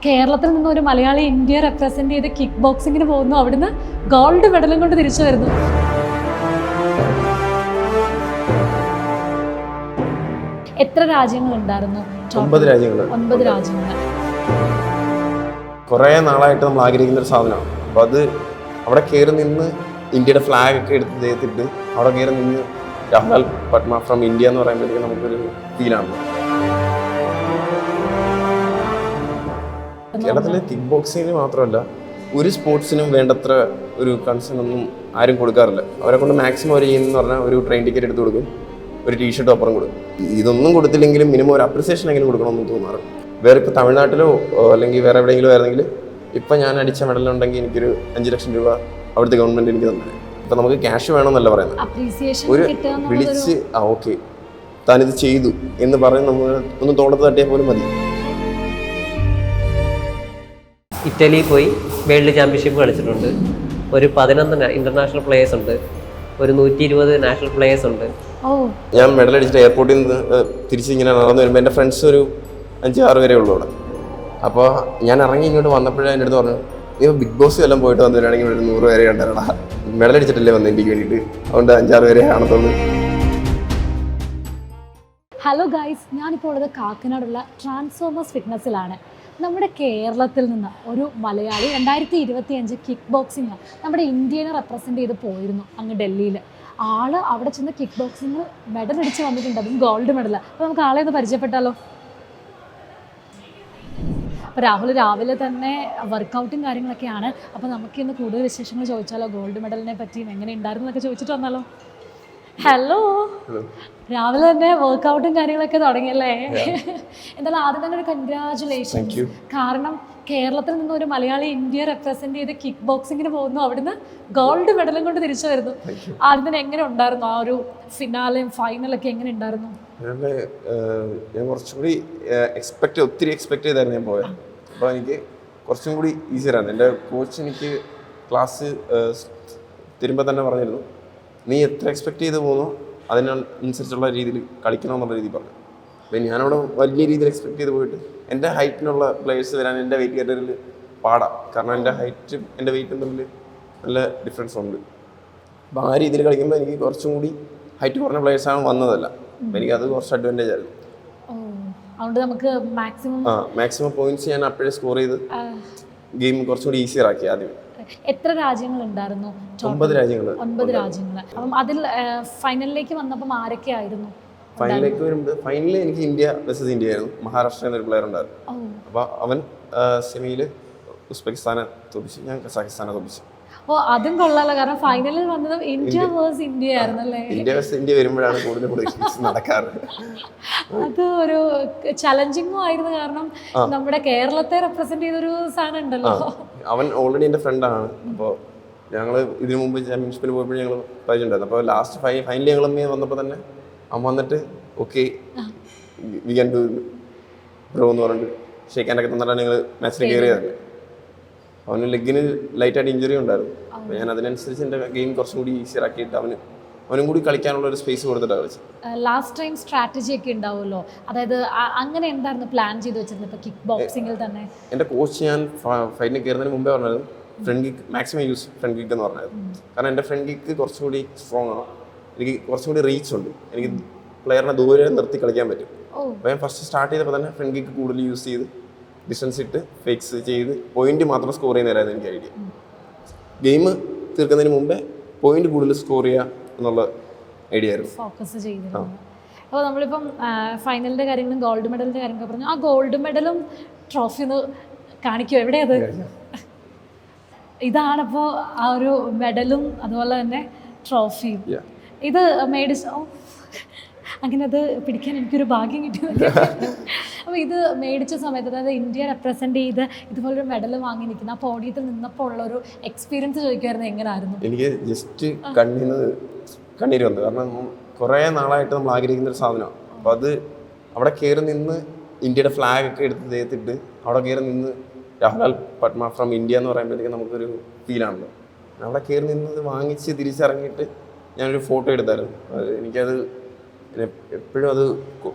കേരളത്തിൽ നിന്ന് ഒരു മലയാളി ഇന്ത്യയെ റെപ്രസെന്റ് ചെയ്ത് കിക്ക് ബോക്സിങ്ങിന് പോകുന്നു, അവിടുന്ന് ഗോൾഡ് മെഡലും കൊണ്ട് തിരിച്ചു വരുന്നു. എത്ര രാജ്യങ്ങൾ ഉണ്ടായിരുന്നു? 9 രാജ്യങ്ങൾ. 9 രാജ്യങ്ങൾ. കുറേ നാളായിട്ട് നമ്മൾ ആഗ്രഹിക്കുന്ന ഒരു സാധനമാണ്. അപ്പോൾ അത് അവിടെ കയറി നിന്ന് ഇന്ത്യയുടെ ഫ്ലാഗ് ഒക്കെ എടുത്ത് ചെയ്തിട്ട് അവിടെ കയറി നിന്ന് രാഹുൽ പത്മ ഫ്രം ഇന്ത്യ എന്ന് പറയുമ്പോഴത്തേക്കും നമുക്കൊരു ഫീലാണ്. കേരളത്തിലെ കിക്ക് ബോക്സിങ്ങിന് മാത്രമല്ല ഒരു സ്പോർട്സിനും വേണ്ടത്ര ഒരു കൺസേൺ ഒന്നും ആരും കൊടുക്കാറില്ല. അവരെ കൊണ്ട് മാക്സിമം അവർ ചെയ്യുന്നതെന്ന് പറഞ്ഞാൽ ഒരു ട്രെയിൻ ടിക്കറ്റ് എടുത്ത് കൊടുക്കും, ഒരു ടീഷർട്ടും അപ്പുറം കൊടുക്കും. ഇതൊന്നും കൊടുത്തില്ലെങ്കിലും മിനിമം ഒരു അപ്രിസിയേഷൻ എങ്കിലും കൊടുക്കണമെന്ന് തോന്നാറ്. വേറെ ഇപ്പോൾ തമിഴ്നാട്ടിലോ അല്ലെങ്കിൽ വേറെ എവിടെയെങ്കിലും ആയിരുന്നെങ്കിൽ ഇപ്പം ഞാൻ അടിച്ച മെഡലുണ്ടെങ്കിൽ എനിക്കൊരു 5 ലക്ഷം രൂപ അവിടുത്തെ ഗവൺമെൻറ് എനിക്ക് തന്നെ. ഇപ്പം നമുക്ക് ക്യാഷ് വേണമെന്നല്ല പറയുന്നത്, ഒരു വിളിച്ച് ഓക്കെ താനിത് ചെയ്തു എന്ന് പറഞ്ഞ് നമ്മൾ ഒന്ന് തോളത്ത് തട്ടിയാൽ പോലും മതി. ഇറ്റലിയിൽ പോയി വേൾഡ് ചാമ്പ്യൻഷിപ്പ് കളിച്ചിട്ടുണ്ട്. ഒരു 11 ഇൻ്റർനാഷണൽ പ്ലേയേഴ്സ് ഉണ്ട്, ഒരു 120 നാഷണൽ പ്ലേയേഴ്സ് ഉണ്ട്. ഞാൻ മെഡൽ അടിച്ചിട്ട് എയർപോർട്ടിൽ നിന്ന് തിരിച്ച് ഇങ്ങനെ നടന്നു വരുമ്പോൾ എൻ്റെ ഫ്രണ്ട്സ് ഒരു 5-6 പേരേ ഉള്ളൂ അവിടെ. അപ്പോൾ ഞാൻ ഇറങ്ങി ഇങ്ങോട്ട് വന്നപ്പോഴേ എൻ്റെ അടുത്ത് പറഞ്ഞു, നീ ബിഗ് ബോസ് എല്ലാം പോയിട്ട് വന്നിട്ടാണെങ്കിൽ ഒരു 100 പേരെ കണ്ടാടാ, മെഡൽ അടിച്ചിട്ടല്ലേ വന്നത് ഇന്ത്യക്ക് വേണ്ടിയിട്ട്, അതുകൊണ്ട് 5-6 പേരെ കാണത്തുള്ളൂ. ഹലോ ഗൈസ്, ഞാനിപ്പോൾ ഉള്ളത് കാക്കനാടുള്ള ട്രാൻസ്ഫോമേഴ്സ് ഫിറ്റ്നസ്സിലാണ്. നമ്മുടെ കേരളത്തിൽ നിന്ന് ഒരു മലയാളി 2025 കിക്ക് ബോക്സിങ് നമ്മുടെ ഇന്ത്യനെ റെപ്രസെൻ്റ് ചെയ്ത് പോയിരുന്നു അങ്ങ് ഡൽഹിയിൽ. ആള് അവിടെ ചെന്ന് കിക്ക് ബോക്സിങ് മെഡൽ അടിച്ച് വന്നിട്ടുണ്ട്, അതും ഗോൾഡ് മെഡൽ. അപ്പോൾ നമുക്ക് ആളെ ഒന്ന് പരിചയപ്പെട്ടാലോ? അപ്പോൾ രാഹുൽ രാവിലെ തന്നെ വർക്കൗട്ടും കാര്യങ്ങളൊക്കെയാണ്. അപ്പോൾ നമുക്ക് ഇന്ന് കൂടുതൽ വിശേഷങ്ങൾ ചോദിച്ചാലോ, ഗോൾഡ് മെഡലിനെ പറ്റിയും എങ്ങനെ ഉണ്ടായിരുന്നു എന്നൊക്കെ ചോദിച്ചിട്ട് വന്നാലോ? ഹലോ, രാവിലെ തന്നെ വർക്കൗട്ടും കാര്യങ്ങളൊക്കെ തുടങ്ങിയല്ലേ? എന്തായാലും ആദ്യം തന്നെ ഒരു കൺഗ്രാജുലേഷൻസ്. കാരണം കേരളത്തിൽ നിന്ന് ഒരു മലയാളി ഇന്ത്യയെ റെപ്രസെന്റ് ചെയ്ത് കിക്ക് ബോക്സിങ്ങിന് പോകുന്നു, അവിടുന്ന് ഗോൾഡ് മെഡലും കൊണ്ട് തിരിച്ചു വരുന്നു. ആദ്യം തന്നെ എങ്ങനെ ഉണ്ടായിരുന്നു ആ ഒരു ഫിനാലും ഫൈനലൊക്കെ എങ്ങനെ ഉണ്ടായിരുന്നു? ഞാൻ കുറച്ചുകൂടി ഒത്തിരി എക്സ്പെക്ട് ചെയ്തായിരുന്നു ഞാൻ പോയത്. അപ്പോൾ എനിക്ക് കുറച്ചും കൂടി ഈസിയറാണ്. എൻ്റെ കോച്ച് എനിക്ക് ക്ലാസ് തരുമ്പോൾ തന്നെ പറഞ്ഞിരുന്നു, നീ എത്ര എക്സ്പെക്ട് ചെയ്ത് പോകുന്നോ അതിനനുസരിച്ചുള്ള രീതിയിൽ കളിക്കണമെന്നുള്ള രീതി പറഞ്ഞു. അപ്പം ഞാനവിടെ വലിയ രീതിയിൽ എക്സ്പെക്ട് ചെയ്ത് പോയിട്ട് എൻ്റെ ഹൈറ്റിനുള്ള പ്ലേയേഴ്സ് വരാൻ എൻ്റെ വെയിറ്റ് കാറ്റഗറിയിൽ പാടാം. കാരണം എൻ്റെ ഹൈറ്റും എൻ്റെ വെയിറ്റും തമ്മിൽ നല്ല ഡിഫറൻസ് ഉണ്ട്. അപ്പോൾ ആ രീതിയിൽ കളിക്കുമ്പോൾ എനിക്ക് കുറച്ചും കൂടി ഹൈറ്റ് കുറഞ്ഞ പ്ലേയേഴ്സാണ് വന്നതല്ല. അപ്പം എനിക്കത് കുറച്ച് അഡ്വാൻറ്റേജ് ആയിരുന്നു. അതുകൊണ്ട് നമുക്ക് മാക്സിമം പോയിന്റ്സ് ഞാൻ അപ്പോഴേ സ്കോർ ചെയ്ത് ഗെയിം കുറച്ചും കൂടി ഈസിയർ ആക്കി. ആദ്യം എത്ര രാജ്യങ്ങൾ ഉണ്ടായിരുന്നു? 9 രാജ്യങ്ങൾ. 9 രാജ്യങ്ങൾ. അപ്പം അതിൽ ഫൈനലിലേക്ക് വന്നപ്പം ആരൊക്കെ ആയിരുന്നു? ഫൈനലിലേക്ക് വരുമ്പോൾ ഫൈനലിൽ എനിക്ക് ഇന്ത്യ വേഴ്സസ് ഇന്ത്യ ആയിരുന്നു. മഹാരാഷ്ട്ര എന്നൊരു പ്ലെയർ ഉണ്ടായിരുന്നു. അപ്പോൾ അവൻ സെമിയിൽ ഉസ്ബെക്കിസ്ഥാനെ തോപ്പിച്ചു, ഞാൻ കസാഖിസ്ഥാനെ തോപ്പിച്ചു. ഓ, അതും കൊള്ളാലോ. കാരണം ഫൈനലിൽ വന്നത് ഇന്ത്യ വേഴ്സസ് ഇന്ത്യ ആയിരുന്നല്ലേ? ഇന്ത്യ വേഴ്സസ് ഇന്ത്യ വരുമ്പോഴാണ് കൂടുതൽ പ്രൊഡിക്ഷൻസ് നടക്കാറ്. അത് ഒരു ചലഞ്ചിങ്ങും ആയിരുന്നു. കാരണം നമ്മുടെ കേരളത്തെ റെപ്രസെന്റ് ചെയ്തൊരു സാധനം ഉണ്ടല്ലോ. അവൻ ഓൾറെഡി എൻ്റെ ഫ്രണ്ടാണ്. അപ്പോൾ ഞങ്ങൾ ഇതിനു മുമ്പ് ചാമ്പ്യൻഷിപ്പിന് പോയപ്പോൾ ഞങ്ങൾ പരിചയമുണ്ടായിരുന്നു. അപ്പോൾ ലാസ്റ്റ് ഫൈനൽ ഞങ്ങൾ വന്നപ്പോൾ തന്നെ അവൻ വന്നിട്ട് okay we can do bro എന്ന് പറഞ്ഞിട്ട് ഷേക്ക് ഹാൻഡൊക്കെ തന്നിട്ടാണ് ഞങ്ങൾ മാച്ചിൽ കയറിയത്. അവന് ലെഗിന് ലൈറ്റായിട്ട് ഇഞ്ചുറി ഉണ്ടായിരുന്നു. അപ്പോൾ ഞാൻ അതിനനുസരിച്ച് എൻ്റെ ഗെയിം കുറച്ചും കൂടി ഈസിയർ ആക്കിയിട്ട് അവനും കൂടി കളിക്കാനുള്ള ഒരു സ്പേസ് കൊടുത്തിട്ടാണ് കളിച്ചത്. ലാസ്റ്റ് ടൈം സ്ട്രാറ്റജി ഒക്കെ ഉണ്ടാവുമല്ലോ, അതായത് അങ്ങനെ എന്തായിരുന്നു പ്ലാൻ ചെയ്ത് വെച്ചിരുന്നത് ഇപ്പോൾ കിക്ക് ബോക്സിങ്ങിൽ തന്നെ? എൻ്റെ കോച്ച് ഞാൻ ഫൈറ്റിന് കയറുന്നതിന് മുമ്പേ പറഞ്ഞത് front kick maximum use front kick എന്ന് പറഞ്ഞത്. കാരണം എൻ്റെ ഫ്രണ്ട് കിക്ക് കുറച്ചും കൂടി സ്ട്രോങ് ആണ്, എനിക്ക് കുറച്ചും കൂടി റീച്ച് ഉണ്ട്, എനിക്ക് പ്ലെയറിനെ ദൂരെ നിർത്തി കളിക്കാൻ പറ്റും. അപ്പോൾ ഞാൻ ഫസ്റ്റ് സ്റ്റാർട്ട് ചെയ്തപ്പോൾ തന്നെ ഫ്രണ്ട് കിക്ക് കൂടുതൽ യൂസ് ചെയ്ത് ഡിസ്റ്റൻസ് ഇട്ട് ഫേക്സ് ചെയ്ത് പോയിന്റ് മാത്രം സ്കോർ ചെയ്യുന്നതായിരുന്നു എനിക്ക് ഐഡിയ. ഗെയിം തീർക്കുന്നതിന് മുമ്പേ പോയിന്റ് കൂടുതൽ സ്കോർ ചെയ്യുക എന്നുള്ള ഐഡിയ ആയിരുന്നു ഫോക്കസ് ചെയ്തിരുന്നു. അപ്പോൾ നമ്മളിപ്പം ഫൈനലിൻ്റെ കാര്യങ്ങളും ഗോൾഡ് മെഡലിൻ്റെ കാര്യങ്ങളൊക്കെ പറഞ്ഞു. ആ ഗോൾഡ് മെഡലും ട്രോഫി ഒന്ന് കാണിക്കുമോ? എവിടെയത്? ഇതാണപ്പോൾ ആ ഒരു മെഡലും അതുപോലെ തന്നെ ട്രോഫിയും. ഇത് മേടിച്ചോ? അങ്ങനെ അത് പിടിക്കാൻ എനിക്കൊരു ഭാഗ്യം കിട്ടിയത്. അപ്പോൾ ഇത് മേടിച്ച സമയത്ത്, അതായത് ഇന്ത്യ റെപ്രസെൻ്റ് ചെയ്ത് ഇതുപോലൊരു മെഡൽ വാങ്ങി നിൽക്കുന്ന ആ പോഡിയത്തിൽ നിന്നപ്പോൾ ഉള്ളൊരു എക്സ്പീരിയൻസ് ചോദിക്കുമായിരുന്നു, എങ്ങനെയായിരുന്നു? എനിക്ക് ജസ്റ്റ് കണ്ണീര് വന്നു. കാരണം കുറേ നാളായിട്ട് നമ്മൾ ആഗ്രഹിക്കുന്ന ഒരു സാധനമാണ്. അപ്പോൾ അത് അവിടെ കയറി നിന്ന് ഇന്ത്യയുടെ ഫ്ലാഗ് ഒക്കെ എടുത്ത് ചെയ്തിട്ട് അവിടെ കയറി നിന്ന് രാഹുൽ പത്മ ഫ്രം ഇന്ത്യ എന്ന് പറയുമ്പോഴത്തേക്കും നമുക്കൊരു ഫീലാണല്ലോ. അവിടെ കയറി നിന്ന് വാങ്ങിച്ച് തിരിച്ചിറങ്ങിയിട്ട് ഞാനൊരു ഫോട്ടോ എടുത്തായിരുന്നു. എനിക്കത് എപ്പോഴും അത്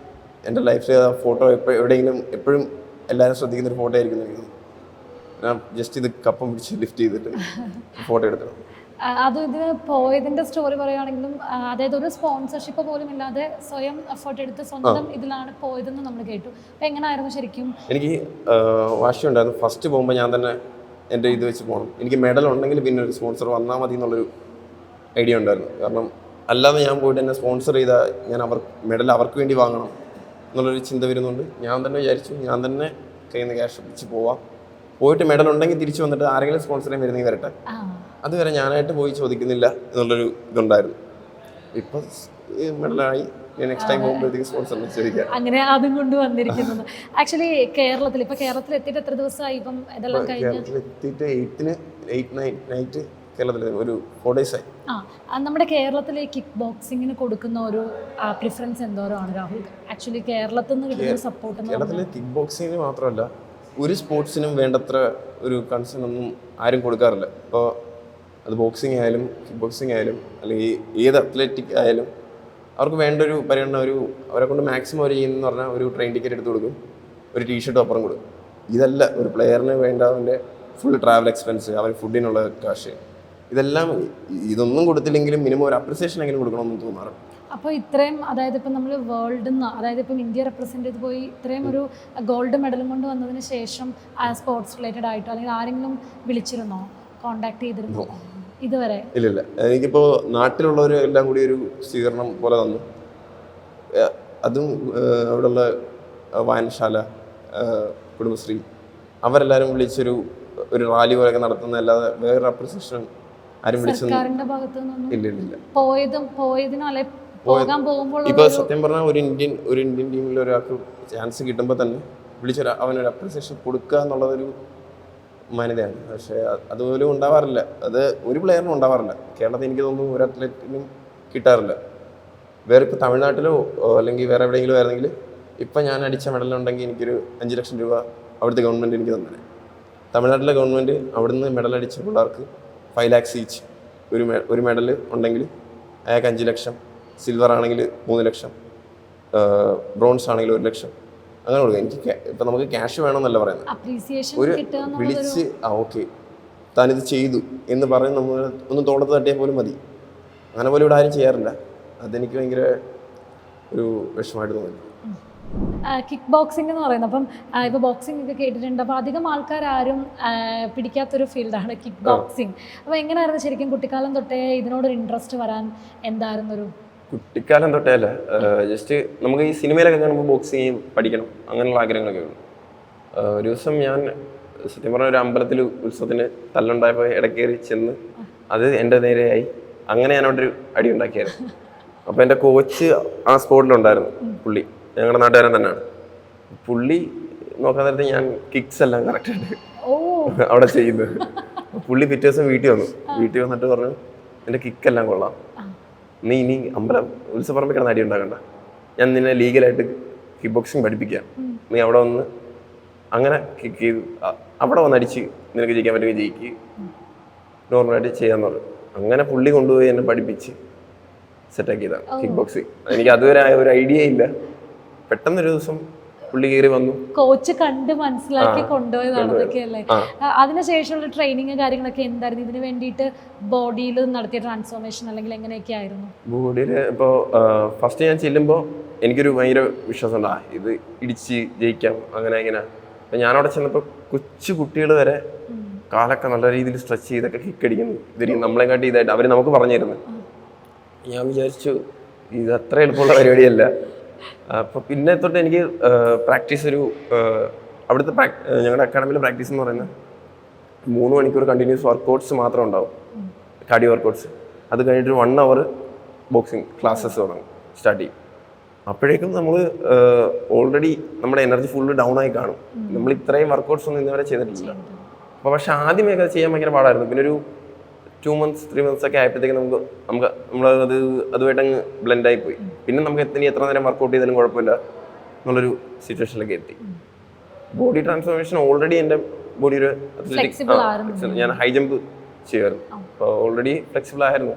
എൻ്റെ ലൈഫിൽ ആ ഫോട്ടോ എവിടെയെങ്കിലും എപ്പോഴും എല്ലാവരും ശ്രദ്ധിക്കുന്ന ഒരു ഫോട്ടോ ആയിരിക്കും എനിക്ക്. ഞാൻ ജസ്റ്റ് ഇത് കപ്പം പിടിച്ച് ലിഫ്റ്റ് ചെയ്തിട്ട് ഫോട്ടോ എടുക്കണം. അതും ഇതിന് പോയതിന്റെ സ്റ്റോറി പറയുകയാണെങ്കിലും അതായത് ഒരു സ്പോൺസർഷിപ്പ് പോലും ഇല്ലാതെ സ്വയം എഫേർട്ട് എടുത്ത് സ്വന്തം ഇതിലാണ് പോയതെന്ന് നമ്മൾ കേട്ടു. അപ്പം എങ്ങനെയായിരുന്നു ശരിക്കും? എനിക്ക് വാശിയുണ്ടായിരുന്നു. ഫസ്റ്റ് പോകുമ്പോൾ ഞാൻ തന്നെ എൻ്റെ ഇത് വെച്ച് പോകണം, എനിക്ക് മെഡൽ ഉണ്ടെങ്കിൽ പിന്നെ ഒരു സ്പോൺസർ വന്നാൽ മതി എന്നുള്ളൊരു ഐഡിയ ഉണ്ടായിരുന്നു. കാരണം അല്ലാതെ ഞാൻ പോയിട്ട് എന്നെ സ്പോൺസർ ചെയ്താൽ ഞാൻ മെഡൽ അവർക്ക് വേണ്ടി വാങ്ങണം എന്നുള്ളൊരു ചിന്ത വരുന്നുണ്ട്. ഞാൻ തന്നെ വിചാരിച്ചു ഞാൻ തന്നെ കയ്യിൽ നിന്ന് ക്യാഷ് പിടിച്ച് പോവാം, പോയിട്ട് മെഡൽ ഉണ്ടെങ്കിൽ തിരിച്ചു വന്നിട്ട് ആരെങ്കിലും സ്പോൺസർ ചെയ്യാൻ വരുന്നെങ്കിൽ വരട്ടെ, അതുവരെ ഞാനായിട്ട് പോയി ചോദിക്കുന്നില്ല എന്നുള്ളൊരു ഇതുണ്ടായിരുന്നു. ഇപ്പം മെഡലായി, നെക്സ്റ്റ് ടൈം പോകുമ്പോഴത്തേക്ക് സ്പോൺസറിനെ ചോദിക്കാം. അങ്ങനെ അതും കൊണ്ട് വന്നിരിക്കുന്നത്. ആക്ച്വലി കേരളത്തിൽ എത്തിയിട്ട് എത്ര ദിവസമായി ഇപ്പം ഇതെല്ലാം കഴിഞ്ഞ്? കേരളത്തിലെത്തിയിട്ട് 8th നൈറ്റ് കേരളത്തിൽ ഒരു 4 days ആയി. നമ്മുടെ കേരളത്തിൽ കിക്ക് ബോക്സിങ്ങിന് കൊടുക്കുന്ന ഒരു പ്രിഫറൻസ് എന്തോരമാണ് രാഹുൽ? ആക്ച്വലി കേരളത്തിൽ നിന്ന് കിട്ടുന്ന സപ്പോർട്ട് കേരളത്തിൽ കിക്ക് ബോക്സിങ്ങിന് മാത്രമല്ല ഒരു സ്പോർട്സിനും വേണ്ടത്ര ഒരു കൺസേൺ ഒന്നും ആരും കൊടുക്കാറില്ല. ഇപ്പോൾ അത് ബോക്സിങ് ആയാലും കിക്ക് ബോക്സിങ് ആയാലും അല്ലെങ്കിൽ ഏത് അത്ലറ്റിക് ആയാലും അവർക്ക് വേണ്ട ഒരു പരിഗണന അവരെ കൊണ്ട് മാക്സിമം അവർ ചെയ്യുന്നതെന്ന് പറഞ്ഞാൽ ഒരു ട്രെയിൻ ടിക്കറ്റ് എടുത്ത് കൊടുക്കും, ഒരു ടീഷർട്ടും അപ്പുറം കൊടുക്കും. ഇതല്ല ഒരു പ്ലെയറിന് വേണ്ട അവൻ്റെ ഫുൾ ട്രാവൽ എക്സ്പെൻസ്, അവൻ ഫുഡിനുള്ള കാശ്, ഇതെല്ലാം ഇതൊന്നും കൊടുത്തില്ലെങ്കിലും മിനിമം ഒരു അപ്രിസിയേഷൻ എങ്കിലും കൊടുക്കണമെന്ന് തോന്നാറുണ്ട്. അപ്പോൾ ഇത്രയും അതായത് ഇപ്പം നമ്മൾ വേൾഡിൽ നിന്ന് അതായത് ഇപ്പം ഇന്ത്യ റെപ്രസെൻ്റ് ചെയ്ത് പോയി ഇത്രയും ഒരു ഗോൾഡ് മെഡലും കൊണ്ട് വന്നതിന് ശേഷം സ്പോർട്സ് റിലേറ്റഡ് ആയിട്ടോ അല്ലെങ്കിൽ ആരെങ്കിലും വിളിച്ചിരുന്നോ, കോണ്ടാക്ട് ചെയ്തിരുന്നോ ഇതുവരെ? ഇല്ലില്ല, എനിക്കിപ്പോൾ നാട്ടിലുള്ളവർ എല്ലാം കൂടി ഒരു സ്വീകരണം പോലെ തന്നു. അതും അവിടെയുള്ള വായനശാല, കുടുംബശ്രീ അവരെല്ലാവരും വിളിച്ചൊരു റാലി പോലെയൊക്കെ നടത്തുന്നതല്ലാതെ വേറൊരു അപ്രിസിയേഷൻ ആരും വിളിച്ചൊന്നും ഇല്ല. പോയതിനോ അല്ലെ പോകാൻ പോകുമ്പോൾ ഇപ്പോൾ സത്യം പറഞ്ഞാൽ ഒരു ഇന്ത്യൻ ടീമിൽ ഒരാൾക്ക് ചാൻസ് കിട്ടുമ്പോൾ തന്നെ അവനൊരു അപ്രിസിയേഷൻ കൊടുക്കുക എന്നുള്ളതൊരു മാന്യതയാണ്. പക്ഷേ അതുപോലും ഉണ്ടാവാറില്ല, അത് ഒരു പ്ലെയറിനും ഉണ്ടാവാറില്ല. കേരളത്തിൽ എനിക്ക് തോന്നുന്നു ഒരു അത്ലറ്റിനും കിട്ടാറില്ല. വേറെ ഇപ്പോൾ തമിഴ്നാട്ടിലോ അല്ലെങ്കിൽ വേറെ എവിടെയെങ്കിലും ആയിരുന്നെങ്കിൽ ഇപ്പം ഞാൻ അടിച്ച മെഡലുണ്ടെങ്കിൽ എനിക്കൊരു 5 ലക്ഷം രൂപ അവിടുത്തെ ഗവൺമെൻറ് എനിക്ക് തന്നെ. തമിഴ്നാട്ടിലെ ഗവൺമെൻറ് അവിടുന്ന് മെഡൽ അടിച്ച പിള്ളേർക്ക് 5 lakhs ഈച്ച്, ഒരു മെഡൽ ഉണ്ടെങ്കിൽ അയാൾക്ക് 5 ലക്ഷം, സിൽവർ ആണെങ്കിൽ 3 ലക്ഷം, ബ്രോൺസ് ആണെങ്കിൽ 1 ലക്ഷം, അങ്ങനെ കൊടുക്കുക. എനിക്ക് ഇപ്പം നമുക്ക് ക്യാഷ് വേണമെന്നല്ല പറയുന്നത്, ഒരു വിളിച്ച് ഓക്കെ താനിത് ചെയ്തു എന്ന് പറഞ്ഞ് നമ്മൾ ഒന്ന് തോളത്ത് തട്ടിയാൽ പോലും മതി. അങ്ങനെ പോലും ഇവിടെ ആരും ചെയ്യാറില്ല. അതെനിക്ക് ഭയങ്കര ഒരു വിഷമമായിട്ട് തോന്നി. കിക്ക് ബോക്സിംഗ് എന്ന് പറയുന്നത് അപ്പം ഇപ്പോൾ ബോക്സിംഗ് ഒക്കെ കേട്ടിട്ടുണ്ട്, അപ്പോൾ അധികം ആൾക്കാരും പിടിക്കാത്തൊരു ഫീൽഡാണ് കിക്ക് ബോക്സിംഗ്. അപ്പോൾ എങ്ങനെയായിരുന്നു ശരിക്കും കുട്ടിക്കാലം തൊട്ടേ ഇതിനോടൊരു ഇൻട്രസ്റ്റ് വരാൻ എന്തായിരുന്നൊരു? കുട്ടിക്കാലം തൊട്ടേ അല്ല, ജസ്റ്റ് നമുക്ക് ഈ സിനിമയിലൊക്കെ കാണുമ്പോൾ ബോക്സിങ് പഠിക്കണം അങ്ങനെയുള്ള ആഗ്രഹങ്ങളൊക്കെ ഉള്ളു. ഒരു ദിവസം ഞാൻ സത്യം പറഞ്ഞ ഒരു അമ്പലത്തിൽ ഉത്സവത്തിന് തല്ലുണ്ടായപ്പോൾ ഇടക്കേറി ചെന്ന് അത് എൻ്റെ നേരെയായി, അങ്ങനെ ഞാനവിടെ ഒരു അടി ഉണ്ടാക്കിയായിരുന്നു. അപ്പോൾ എൻ്റെ കോച്ച് ആ സ്പോട്ടിലുണ്ടായിരുന്നു, പുള്ളി ഞങ്ങളുടെ നാട്ടുകാരൻ തന്നെയാണ്. പുള്ളി നോക്കാൻ നേരത്തെ ഞാൻ കിക്സ് എല്ലാം കറക്റ്റായിട്ട് അവിടെ ചെയ്യുന്നത്. പുള്ളി പിറ്റേ ദിവസം വീട്ടിൽ വന്നിട്ട് പറഞ്ഞു എൻ്റെ കിക്കെല്ലാം കൊള്ളാം, നീ ഇനി ഉത്സവപ്പറമ്പിൽ കിടന്ന് അടി ഉണ്ടാക്കണ്ട, ഞാൻ നിന്നെ ലീഗലായിട്ട് കിക്ക് ബോക്സിങ് പഠിപ്പിക്കാം, നീ അവിടെ വന്ന് അങ്ങനെ കിക്ക് ചെയ്ത് അവിടെ വന്ന് അടിച്ച് നിനക്ക് ജയിക്കാൻ പറ്റുമെങ്കിൽ ജയിക്ക്, നോർമലായിട്ട് ചെയ്യാന്ന് പറഞ്ഞു. അങ്ങനെ പുള്ളി കൊണ്ടുപോയി എന്നെ പഠിപ്പിച്ച് സെറ്റാക്കിയതാണ് കിക്ക് ബോക്സിങ്. എനിക്ക് അതുവരെ ഒരു ഐഡിയ ഇല്ല. പെട്ടെന്നൊരു ദിവസം പുള്ളി കയറി വന്നു, കോച്ച് കണ്ട് മനസ്സിലാക്കി കൊണ്ടുപോയതാണ് അതൊക്കെ അല്ലേ? അതിനുശേഷമുള്ള ട്രെയിനിങ് കാര്യങ്ങളൊക്കെ എന്തായിരുന്നു? ഇതിന് വേണ്ടിയിട്ട് ബോഡിയിൽ നടത്തിയ ട്രാൻസ്ഫോർമേഷൻ അല്ലെങ്കിൽ എങ്ങനെയൊക്കെ ആയിരുന്നു? ബോഡിയിൽ ഇപ്പോൾ ഫസ്റ്റ് ഞാൻ ചെല്ലുമ്പോൾ എനിക്കൊരു ഭയങ്കര വിശ്വാസം ഉണ്ടാ, ഇത് ഇടിച്ച് ജയിക്കാം അങ്ങനെ ഇങ്ങനെ. അപ്പം ഞാനവിടെ ചെന്നപ്പോൾ കൊച്ചു കുട്ടികൾ വരെ കാലൊക്കെ നല്ല രീതിയിൽ സ്ട്രെച്ച് ചെയ്തൊക്കെ കിക്ക് അടിക്കുന്നു. ഇവര് നമ്മളെക്കാട്ടി ഇതായിട്ട് അവർ നമുക്ക് പറഞ്ഞു തരുന്നു. ഞാൻ വിചാരിച്ചു ഇത് അത്ര എളുപ്പമുള്ള പരിപാടിയല്ല. അപ്പോൾ പിന്നെ തൊട്ട് എനിക്ക് പ്രാക്ടീസ് അവിടുത്തെ ഞങ്ങളുടെ അക്കാഡമിയിലെ പ്രാക്ടീസ് എന്ന് പറയുന്നത് 3 മണിക്കൂർ കണ്ടിന്യൂസ് വർക്കൗട്ട്സ് മാത്രം ഉണ്ടാവും, കാർഡിയോ വർക്കൗട്ട്സ്. അത് കഴിഞ്ഞിട്ട് 1 hour ബോക്സിങ് ക്ലാസ്സസ് തുടങ്ങും, സ്റ്റാർട്ട് ചെയ്യും. അപ്പോഴേക്കും നമ്മൾ ഓൾറെഡി നമ്മുടെ എനർജി ഫുള്ള് ഡൗൺ ആയി കാണും. നമ്മൾ ഇത്രയും വർക്കൗട്ട്സ് ഒന്നും ഇന്നുവരെ ചെയ്തിട്ടില്ല. അപ്പോൾ പക്ഷേ ആദ്യമേ അത് ചെയ്യാൻ ഭയങ്കര പാടായിരുന്നു. പിന്നെ ഒരു 2 months 3 months ഒക്കെ ആയപ്പോഴത്തേക്ക് നമ്മളത് അതുമായിട്ടങ്ങ് ബ്ലെൻഡായി പോയി. പിന്നെ നമുക്ക് എത്ര നേരം വർക്കൗട്ട് ചെയ്താലും കുഴപ്പമില്ല എന്നുള്ളൊരു സിറ്റുവേഷനിലേക്ക് എത്തി. ബോഡി ട്രാൻസ്ഫോർമേഷൻ ഓൾറെഡി എൻ്റെ ബോഡി ഒരു അത്ലറ്റിക്, ഞാൻ ഹൈ ജമ്പ് ചെയ്യുമായിരുന്നു, അപ്പോൾ ഓൾറെഡി ഫ്ലെക്സിബിൾ ആയിരുന്നു.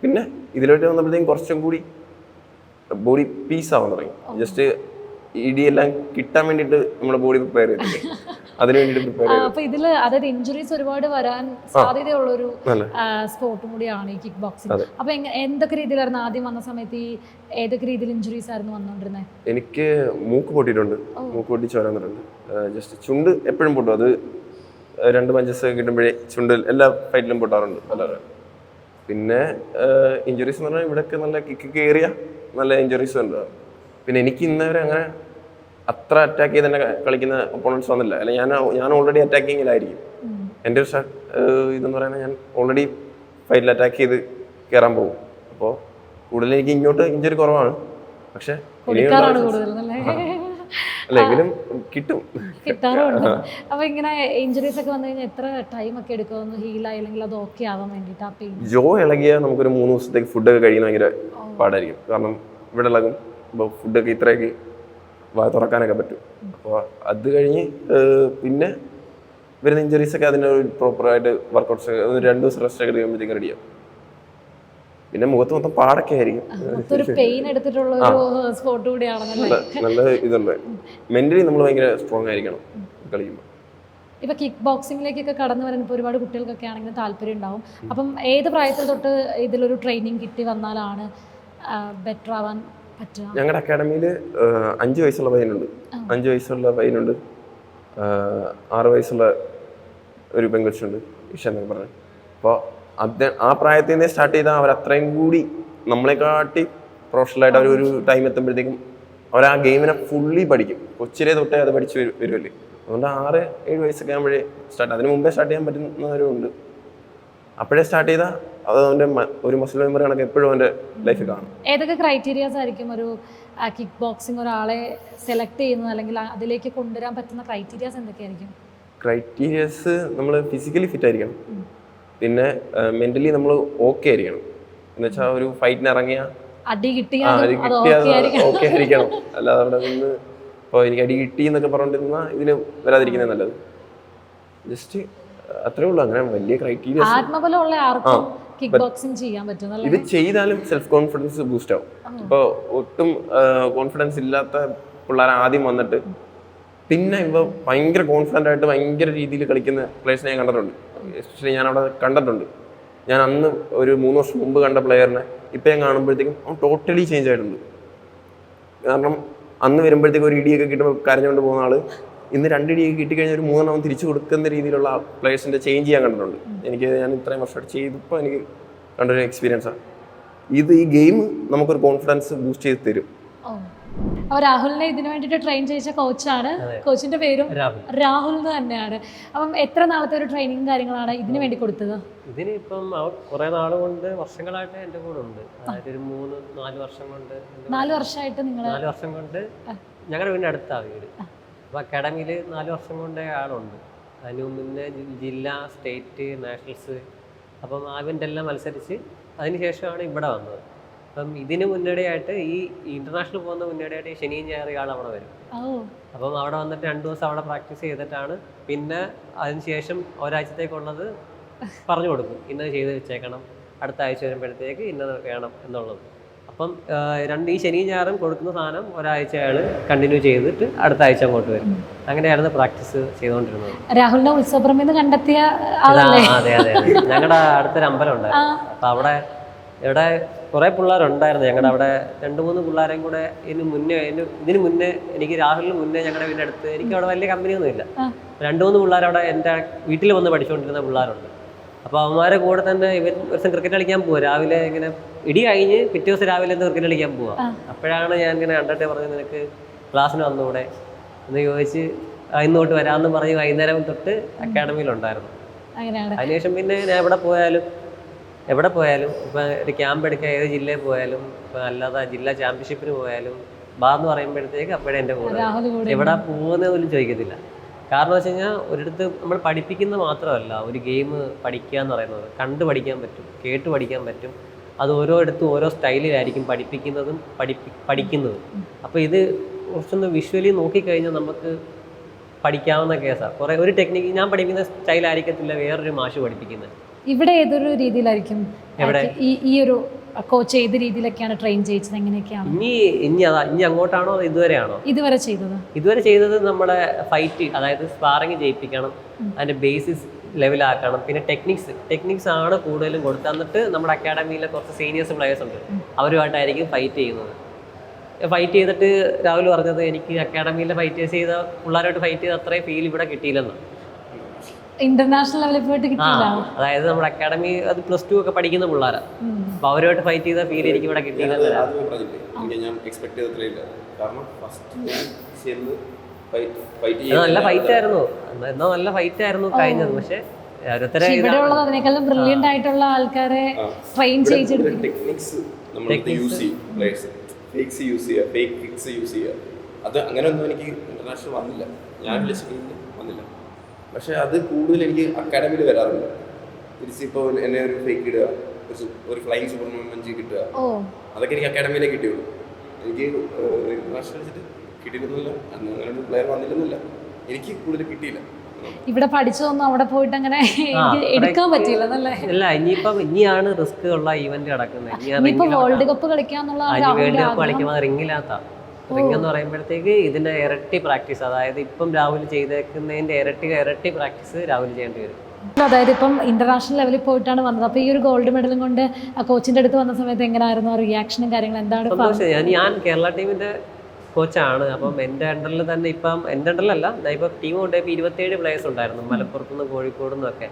പിന്നെ ഇതിലോട്ട് വന്നപ്പോഴത്തേക്കും കുറച്ചും കൂടി ബോഡി പീസ് ആവാൻ തുടങ്ങി. ജസ്റ്റ് ഇടിയെല്ലാം കിട്ടാൻ വേണ്ടിയിട്ട് നമ്മുടെ ബോഡി പ്രിപ്പയർ ചെയ്തിട്ടുണ്ട്. അതിന് വേണ്ടിയിട്ട് പ്രിപ്പയർ ചെയ്തു. അപ്പൊ ഇതില് അതായത് ഇഞ്ചുറീസ് ഒരുപാട് വരാൻ സാധ്യതയുള്ളൊരു സ്പോർട്ടും കൂടിയാണ് ഈ കിക്ക് ബോക്സിംഗ്. അപ്പൊ എന്തൊക്കെ രീതിയിലായിരുന്നു ആദ്യം വന്ന സമയത്ത് ഏതൊക്കെ രീതിയിൽ ഇഞ്ചുറീസ് ആയിരുന്നു വന്നോണ്ടിരുന്നത്? എനിക്ക് മൂക്ക് പൊട്ടിയിട്ടുണ്ട്, മൂക്ക് പൊട്ടി ചോര വന്നിട്ടുണ്ട്. ജസ്റ്റ് ചുണ്ട് എപ്പോഴും പൊട്ടും, അത് 2 പഞ്ചസ് കിട്ടുമ്പോഴേ ചുണ്ട് എല്ലാ ഫൈറ്റിലും പൊട്ടാറുണ്ട് പലരും. പിന്നെ ഇഞ്ചുറീസ് എന്ന് പറഞ്ഞാൽ ഇവിടെയൊക്കെ നല്ല കിക്ക് കയറിയ നല്ല ഇഞ്ചുറീസ് ഉണ്ട്. പിന്നെ എനിക്ക് ഇന്നവരെ അങ്ങനെ അത്ര അറ്റാക്ക് ചെയ്ത് തന്നെ കളിക്കുന്ന ഒപ്പോണൻസ് വന്നില്ല. അല്ല ഞാൻ ഓൾറെഡി അറ്റാക്കിങ്ങിലായിരിക്കും. എൻ്റെ ഒരു ഇതെന്ന് പറയുന്നത് ഞാൻ ഓൾറെഡി ഫൈറ്റിൽ അറ്റാക്ക് ചെയ്ത് കയറാൻ പോകും. അപ്പോൾ കൂടുതൽ എനിക്ക് ഇങ്ങോട്ട് ഇഞ്ചുറി കുറവാണ്. പക്ഷെ അല്ല എങ്കിലും കിട്ടാറുണ്ട്. അപ്പൊ ഇങ്ങനെ ഇഞ്ചുറീസ് ഒക്കെ വന്നു കഴിഞ്ഞാൽ എത്ര ടൈം ഒക്കെ എടുക്കുമെന്ന് ഹീലായി അല്ലെങ്കിൽ അത് ഓക്കെ ആവാൻ വേണ്ടിയിട്ട് ആ പെയിൻ? ജോ ഇളകിയാൽ നമുക്കൊരു 3 ദിവസത്തേക്ക് ഫുഡൊക്കെ കഴിക്കുന്ന ഭയങ്കര പാടായിരിക്കും. കാരണം ഇവിടെ ഇളകും. ഇപ്പോൾ ഫുഡൊക്കെ ഇത്രയൊക്കെ തുറക്കാനൊക്കെ പറ്റും. അപ്പോൾ അത് കഴിഞ്ഞ് പിന്നെ വരുന്ന ഇഞ്ചുറീസൊക്കെ അതിൻ്റെ ഒരു പ്രോപ്പറായിട്ട് വർക്കൗട്ട്സ് 2 ദിവസം റെസ്റ്റ് ഒക്കെ കഴിയുമ്പോഴത്തേക്ക് റെഡിയാവും. പിന്നെ മുഖത്ത് മൊത്തം പാടൊക്കെ ആയിരിക്കും. നല്ല ഇതുണ്ട്. മെന്റലി നമ്മൾ ഭയങ്കര സ്ട്രോങ് ആയിരിക്കണം കളിക്കുമ്പോൾ. ഇപ്പൊ കിക്ക് ബോക്സിംഗിലേക്കൊക്കെ കടന്നു വരാൻ ഇപ്പോൾ ഒരുപാട് കുട്ടികൾക്കൊക്കെ ആണെങ്കിൽ താല്പര്യം ഉണ്ടാവും. അപ്പം ഏത് പ്രായത്തിൽ തൊട്ട് ഇതിലൊരു ട്രെയിനിങ് കിട്ടി വന്നാലാണ് ബെറ്റർ ആവാൻ പറ്റുക? ഞങ്ങളുടെ അക്കാഡമിയിൽ 5 വയസ്സുള്ള പയ്യനുണ്ട്, 5 വയസ്സുള്ള പയ്യനുണ്ട്, 6 വയസ്സുള്ള ഒരു പെൺകൊച്ചുണ്ട്, ഇഷ എന്നൊക്കെ പറഞ്ഞു. അപ്പോൾ ആ പ്രായത്തിൽ നിന്നേ സ്റ്റാർട്ട് ചെയ്താൽ അവർ അത്രയും കൂടി നമ്മളെക്കാട്ടി പ്രൊഫഷണലായിട്ട് അവർ ഒരു ടൈം എത്തുമ്പോഴത്തേക്കും അവർ ആ ഗെയിമിനെ ഫുള്ളി പഠിക്കും. കൊച്ചിലെ തൊട്ടേ അത് പഠിച്ച് വരുമല്ലേ. അതുകൊണ്ട് 6-7 വയസ്സൊക്കെ ആകുമ്പോഴേ സ്റ്റാർട്ട്, അതിന് മുമ്പേ സ്റ്റാർട്ട് ചെയ്യാൻ പറ്റുന്നവരും ഉണ്ട്. അപ്പോഴേ സ്റ്റാർട്ട് ചെയ്താൽ അത് അവൻ്റെ ഒരു മസിൽ മെമ്മറി കണക്ക് എപ്പോഴും അവൻ്റെ ലൈഫിൽ കാണും. ഏതൊക്കെ ക്രൈറ്റീരിയാസ് ആയിരിക്കും ഒരു കിക്ക് ബോക്സിംഗ് ഒരാളെ സെലക്ട് ചെയ്യുന്നത്, അല്ലെങ്കിൽ അതിലേക്ക് കൊണ്ടുവരാൻ പറ്റുന്ന ക്രൈറ്റീരിയാസ് എന്തൊക്കെയായിരിക്കും? ക്രൈറ്റീരിയാസ് നമ്മൾ ഫിസിക്കലി ഫിറ്റ് ആയിരിക്കണം, പിന്നെ മെന്റലി നമ്മൾ ഓക്കെ ആയിരിക്കണം. എന്ന് വെച്ചാൽ ഒരു ഫൈറ്റിന് ഇറങ്ങിയ അടി കിട്ടിയാൽ ഓക്കെ ആയിരിക്കണം. അല്ലാതെ അവിടെ നിന്ന് ഇപ്പോൾ എനിക്ക് അടി കിട്ടി എന്നൊക്കെ പറഞ്ഞിരുന്ന ഇതിന് വരാതിരിക്കുന്നത് നല്ലത്. ജസ്റ്റ് അത്രേ ഉള്ളൂ. അങ്ങനെ വലിയ ക്രൈറ്റീരിയ ആത്മബലമുള്ള ആർക്കും കിക്ക് ബോക്സിംഗ് ചെയ്യാൻ പറ്റും. ഇത് ചെയ്താലും സെൽഫ് കോൺഫിഡൻസ് ബൂസ്റ്റ് ആവും. ഇപ്പോൾ ഒട്ടും കോൺഫിഡൻസ് ഇല്ലാത്ത പിള്ളേർ ആദ്യം വന്നിട്ട് പിന്നെ ഇവ ഭയങ്കര കോൺഫിഡൻ്റ് ആയിട്ട് ഭയങ്കര രീതിയിൽ കളിക്കുന്ന പ്ലേയേഴ്സിനെ ഞാൻ കണ്ടിട്ടുണ്ട്. എസ്പെഷ്യലി ഞാൻ അവിടെ കണ്ടിട്ടുണ്ട്. ഞാൻ അന്ന് ഒരു 3 വർഷം മുമ്പ് കണ്ട പ്ലെയറിനെ ഇപ്പം ഞാൻ കാണുമ്പോഴത്തേക്കും അവൻ ടോട്ടലി ചേഞ്ച് ആയിട്ടുണ്ട്. കാരണം അന്ന് വരുമ്പോഴത്തേക്കും ഒരു ഇടിയൊക്കെ കിട്ടുമ്പോൾ കരഞ്ഞുകൊണ്ട് പോകുന്ന ആൾ ഇന്ന് 2 ഇടിയൊക്കെ കിട്ടിക്കഴിഞ്ഞാൽ ഒരു 3 തിരിച്ചു കൊടുക്കുന്ന രീതിയിലുള്ള പ്ലേയേഴ്സിൻ്റെ ചേഞ്ച് ചെയ്യാൻ കണ്ടിട്ടുണ്ട്. ഞാൻ ഇത്രയും വർഷമായിട്ട് ചെയ്തപ്പോൾ എനിക്ക് കണ്ടൊരു എക്സ്പീരിയൻസാണ് ഇത്. ഈ ഗെയിം നമുക്കൊരു കോൺഫിഡൻസ് ബൂസ്റ്റ് ചെയ്ത് തരും. അപ്പോൾ രാഹുലിനെ ഇതിനു വേണ്ടിയിട്ട് ട്രെയിൻ ചെയ്യിച്ച കോച്ചാണ്. കോച്ചിന്റെ പേരും രാഹുൽ തന്നെയാണ്. അപ്പം എത്ര നാളത്തെ ഒരു ട്രെയിനിങ് കാര്യങ്ങളാണ് ഇതിനു വേണ്ടി കൊടുത്തത്? ഇതിന് ഇപ്പം കുറെ നാൾ കൊണ്ട് വർഷങ്ങളായിട്ട് എൻ്റെ കൂടെ ഉണ്ട്. അതായത് ഒരു 3-4 വർഷം കൊണ്ട് 4 വർഷമായിട്ട് നിങ്ങൾ 4 വർഷം കൊണ്ട് ഞങ്ങളുടെ വീടിൻ്റെ അടുത്താണ് വീട്. അപ്പോൾ അക്കാഡമിയിൽ 4 വർഷം കൊണ്ടേ ആളുണ്ട്. അതിന് മുന്നേ ജില്ല, സ്റ്റേറ്റ്, നാഷണൽസ്, അപ്പം ആ ഇവൻ്റെല്ലാം മത്സരിച്ച് അതിന് ശേഷമാണ് ഇവിടെ വന്നത്. അപ്പം ഇതിന് മുന്നോടിയായിട്ട് ഈ ഇന്റർനാഷണൽ പോകുന്ന മുന്നോടിയായിട്ട് ശനിയും ഞായറും ആൾ അവിടെ വരും. അപ്പം അവിടെ വന്നിട്ട് 2 ദിവസം അവിടെ പ്രാക്ടീസ് ചെയ്തിട്ടാണ് പിന്നെ അതിനുശേഷം ഒരാഴ്ചത്തേക്കുള്ളത് പറഞ്ഞു കൊടുക്കും. ഇന്നത് ചെയ്ത് വെച്ചേക്കണം, അടുത്ത ആഴ്ച വരുമ്പോഴത്തേക്ക് ഇന്നത് വേണം എന്നുള്ളത്. അപ്പം ഈ ശനിയും ഞായറും കൊടുക്കുന്ന സാധനം ഒരാഴ്ച അയാൾ കണ്ടിന്യൂ ചെയ്തിട്ട് അടുത്ത ആഴ്ച അങ്ങോട്ട് വരും. അങ്ങനെയായിരുന്നു പ്രാക്ടീസ് ചെയ്തുകൊണ്ടിരുന്നത്. രാഹുലിനെ ഉത്സവപ്പറമ്പിൽ കണ്ടെത്തിയ അതെ അതെ. ഞങ്ങളുടെ അടുത്തൊരു അമ്പലം ഉണ്ടായിരുന്നു. അപ്പം അവിടെ ഇവിടെ കുറേ പിള്ളേരുണ്ടായിരുന്നു. ഞങ്ങളുടെ അവിടെ 2-3 പിള്ളേരെയും കൂടെ ഇതിന് മുന്നേ എനിക്ക് രാഹുലിന് മുന്നേ ഞങ്ങളുടെ വീടിൻ്റെ അടുത്ത് എനിക്ക് അവിടെ വലിയ കമ്പനിയൊന്നും ഇല്ല. 2-3 പിള്ളേർ അവിടെ എൻ്റെ വീട്ടിൽ വന്ന് പഠിച്ചുകൊണ്ടിരുന്ന പിള്ളേരുണ്ട്. അപ്പോൾ അവന്മാരെ കൂടെ തന്നെ ഒരു ദിവസം ക്രിക്കറ്റ് കളിക്കാൻ പോവുക. രാവിലെ ഇങ്ങനെ ഇടി കഴിഞ്ഞ് പിറ്റേ ദിവസം രാവിലെ ക്രിക്കറ്റ് കളിക്കാൻ പോവുക. അപ്പോഴാണ് ഞാൻ ഇങ്ങനെ കണ്ടിട്ട് പറഞ്ഞത് നിനക്ക് ക്ലാസ്സിന് വന്നുകൂടെ എന്ന് ചോദിച്ച് ഇന്നോട്ട് വരാമെന്ന് പറഞ്ഞ് വൈകുന്നേരം തൊട്ട് അക്കാഡമിയിലുണ്ടായിരുന്നു. അതിനുശേഷം പിന്നെ ഞാൻ എവിടെ പോയാലും ഇപ്പം ഒരു ക്യാമ്പ് എടുക്കാൻ ഏത് ജില്ലയിൽ പോയാലും ഇപ്പം അല്ലാതെ ജില്ലാ ചാമ്പ്യൻഷിപ്പിന് പോയാലും എന്ന് പറയുമ്പോഴത്തേക്ക് അപ്പോഴേ എൻ്റെ കൂടെ എവിടെ പോകുന്നത് പോലും ചോദിക്കത്തില്ല. കാരണം വെച്ച് കഴിഞ്ഞാൽ ഒരിടത്ത് നമ്മൾ പഠിപ്പിക്കുന്നത് മാത്രമല്ല, ഒരു ഗെയിം പഠിക്കുക എന്ന് പറയുന്നത് കണ്ട് പഠിക്കാൻ പറ്റും, കേട്ട് പഠിക്കാൻ പറ്റും. അത് ഓരോയിടത്തും ഓരോ സ്റ്റൈലിലായിരിക്കും പഠിപ്പിക്കുന്നതും പഠിക്കുന്നതും. അപ്പോൾ ഇത് കുറച്ചൊന്ന് വിഷ്വലി നോക്കിക്കഴിഞ്ഞാൽ നമുക്ക് പഠിക്കാവുന്ന കേസാണ്. ഒരു ടെക്നിക്ക് ഞാൻ പഠിക്കുന്ന സ്റ്റൈലായിരിക്കത്തില്ല വേറൊരു മാഷ് പഠിപ്പിക്കുന്നത്. ഇവിടെ ഏതൊരു രീതിയിലായിരിക്കും എവിടെ? ഈ ഒരു കോച്ച് ഏത് രീതിയിലൊക്കെയാണ് ട്രെയിൻ ചെയ്യിച്ചത്, എങ്ങനെയൊക്കെയാണ് ഇനി അങ്ങോട്ടാണോ ഇതുവരെയാണോ? ഇതുവരെ ചെയ്തത് നമ്മുടെ ഫൈറ്റ്, അതായത് സ്പാറിങ് ചെയ്യിപ്പിക്കണം, അതിന്റെ ബേസിസ് ലെവലാക്കണം, പിന്നെ ടെക്നിക്സ് ആണ് കൂടുതലും കൊടുത്തത്. എന്നിട്ട് നമ്മുടെ അക്കാഡമിയിലെ കുറച്ച് സീനിയേഴ്സ് പ്ലേയേഴ്സ് ഉണ്ട്, അവരുമായിട്ടായിരിക്കും ഫൈറ്റ് ചെയ്യുന്നത്. ഫൈറ്റ് ചെയ്തിട്ട് രാഹുൽ പറഞ്ഞത് എനിക്ക് അക്കാഡമിയിലെ പിള്ളേരുമായിട്ട് ഫൈറ്റ് ചെയ്ത അത്രയും ഫീൽ ഇവിടെ കിട്ടിയില്ലെന്ന്. ഇന്റർനാഷണൽ ലെവലിൽ പോയിട്ട് കിട്ടിയില്ല. അതായത് നമ്മുടെ അക്കാഡമി അത് +2 ഒക്കെ പഠിക്കുന്ന പിള്ളേരാണ്, അപ്പൊ അവരുമായിട്ട് ഫൈറ്റ് ചെയ്ത ഫീൽ എനിക്ക് ഇവിടെ കിട്ടിയില്ല. നല്ല ഫൈറ്റ് ആയിരുന്നു, എന്നാ നല്ല ഫൈറ്റ് ആയിരുന്നു കഴിഞ്ഞത്. പക്ഷെ ഇവിടെയുള്ളത് അതിനേക്കാളും ബ്രില്യന്റ് ആയിട്ടുള്ള ആൾക്കാരെ ട്രെയിൻ ചെയ്യിച്ചെടുക്കും. അത് അങ്ങനെ ഒന്നും എനിക്ക് ഇന്റർനാഷണൽ വന്നില്ല, ഞാൻ വന്നില്ല. പക്ഷെ അത് കൂടുതൽ എനിക്ക് അക്കാഡമിയിൽ വരാറുണ്ട്. തിരിച്ചിപ്പോൾ എന്നെ ഒരു ഫേക്ക് ഇടുക, ഒരു ഫ്ലൈങ് സൂപ്പർമാൻ മഞ്ചി കിട്ടുക, അതൊക്കെ എനിക്ക് അക്കാഡമിയിലേ കിട്ടിയുള്ളൂ. എനിക്ക് ഇന്റർനാഷണൽ വെച്ചിട്ട് കിട്ടിയിരുന്നില്ല, അങ്ങനെ ഒരു പ്ലെയർ വന്നില്ലെന്നില്ല, എനിക്ക് കൂടുതൽ കിട്ടിയില്ല. ഇവിടെ പഠിച്ചതൊന്നും അവിടെ പോയിട്ട് അങ്ങനെ എടുക്കാൻ പറ്റിയില്ല. ഇനിയാണ് റിസ്ക് ഉള്ള ഈവന്റ് നടക്കുന്നത്. വേൾഡ് കപ്പ് കളിക്കാന്നുള്ള വേൾഡ് കപ്പ് കളിക്കുമ്പോൾ റിങ്ങില്ലാത്ത റിങ് എന്ന് പറയുമ്പോഴത്തേക്ക് ഇതിന്റെ ഇരട്ടി പ്രാക്ടീസ്, അതായത് ഇപ്പം രാഹുൽ ചെയ്തേക്കുന്നതിന്റെ ഇരട്ടി പ്രാക്ടീസ് രാഹുൽ ചെയ്യേണ്ടി വരും. അതായത് ഇപ്പം ഇന്റർനാഷണൽ ലെവലിൽ പോയിട്ടാണ് വന്നത്. അപ്പോൾ ഈ ഒരു ഗോൾഡ് മെഡലും കൊണ്ട് കോച്ചിന്റെ അടുത്ത് വന്ന സമയത്ത് എങ്ങനെയായിരുന്നു റിയാക്ഷനും കാര്യങ്ങളും, എന്താണ്? ഞാൻ കേരള ടീമിന്റെ കോച്ചാണ്. അപ്പം എൻ്റെ അണ്ടറിൽ തന്നെ ഇപ്പം എൻ്റെ അണ്ടറിലല്ല, ഇപ്പം ടീം കൊണ്ടുപോയപ്പോൾ 27 പ്ലേയേഴ്സ് ഉണ്ടായിരുന്നു, മലപ്പുറത്തുനിന്ന് കോഴിക്കോട് നിന്നൊക്കെ.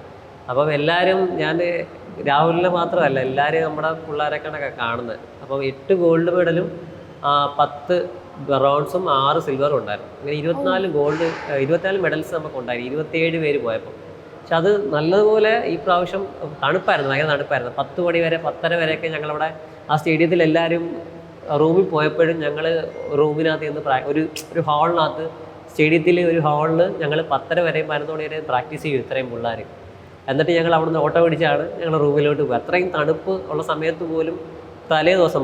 അപ്പം എല്ലാവരും ഞാൻ രാഹുലിനെ മാത്രമല്ല എല്ലാവരും നമ്മുടെ പിള്ളേരൊക്കെയാണൊക്കെ കാണുന്നത്. അപ്പം 8 ഗോൾഡ് മെഡലും 10 ബ്രോൺസും 6 സിൽവറും ഉണ്ടായിരുന്നു. അങ്ങനെ 24 മെഡൽസ് നമുക്ക് ഉണ്ടായിരുന്നു, 27 പേര് പോയപ്പോൾ. പക്ഷെ അത് നല്ലതുപോലെ ഈ പ്രാവശ്യം തണുപ്പായിരുന്നു, ഭയങ്കര തണുപ്പായിരുന്നു. 10 മണി വരെ 10:30 വരെയൊക്കെ ഞങ്ങളവിടെ ആ സ്റ്റേഡിയത്തിൽ എല്ലാവരും റൂമിൽ പോയപ്പോഴും ഞങ്ങൾ റൂമിനകത്ത് നിന്ന് ഒരു ഹാളിനകത്ത്, സ്റ്റേഡിയത്തിലെ ഒരു ഹാളിൽ ഞങ്ങൾ 10:30 വരെയും 11 മണി വരെ പ്രാക്ടീസ് ചെയ്യും ഇത്രയും പിള്ളേർ. എന്നിട്ട് ഞങ്ങൾ അവിടുന്ന് ഓട്ടോ പിടിച്ചാണ് ഞങ്ങൾ റൂമിലോട്ട് പോയി. അത്രയും തണുപ്പ് ഉള്ള സമയത്ത് പോലും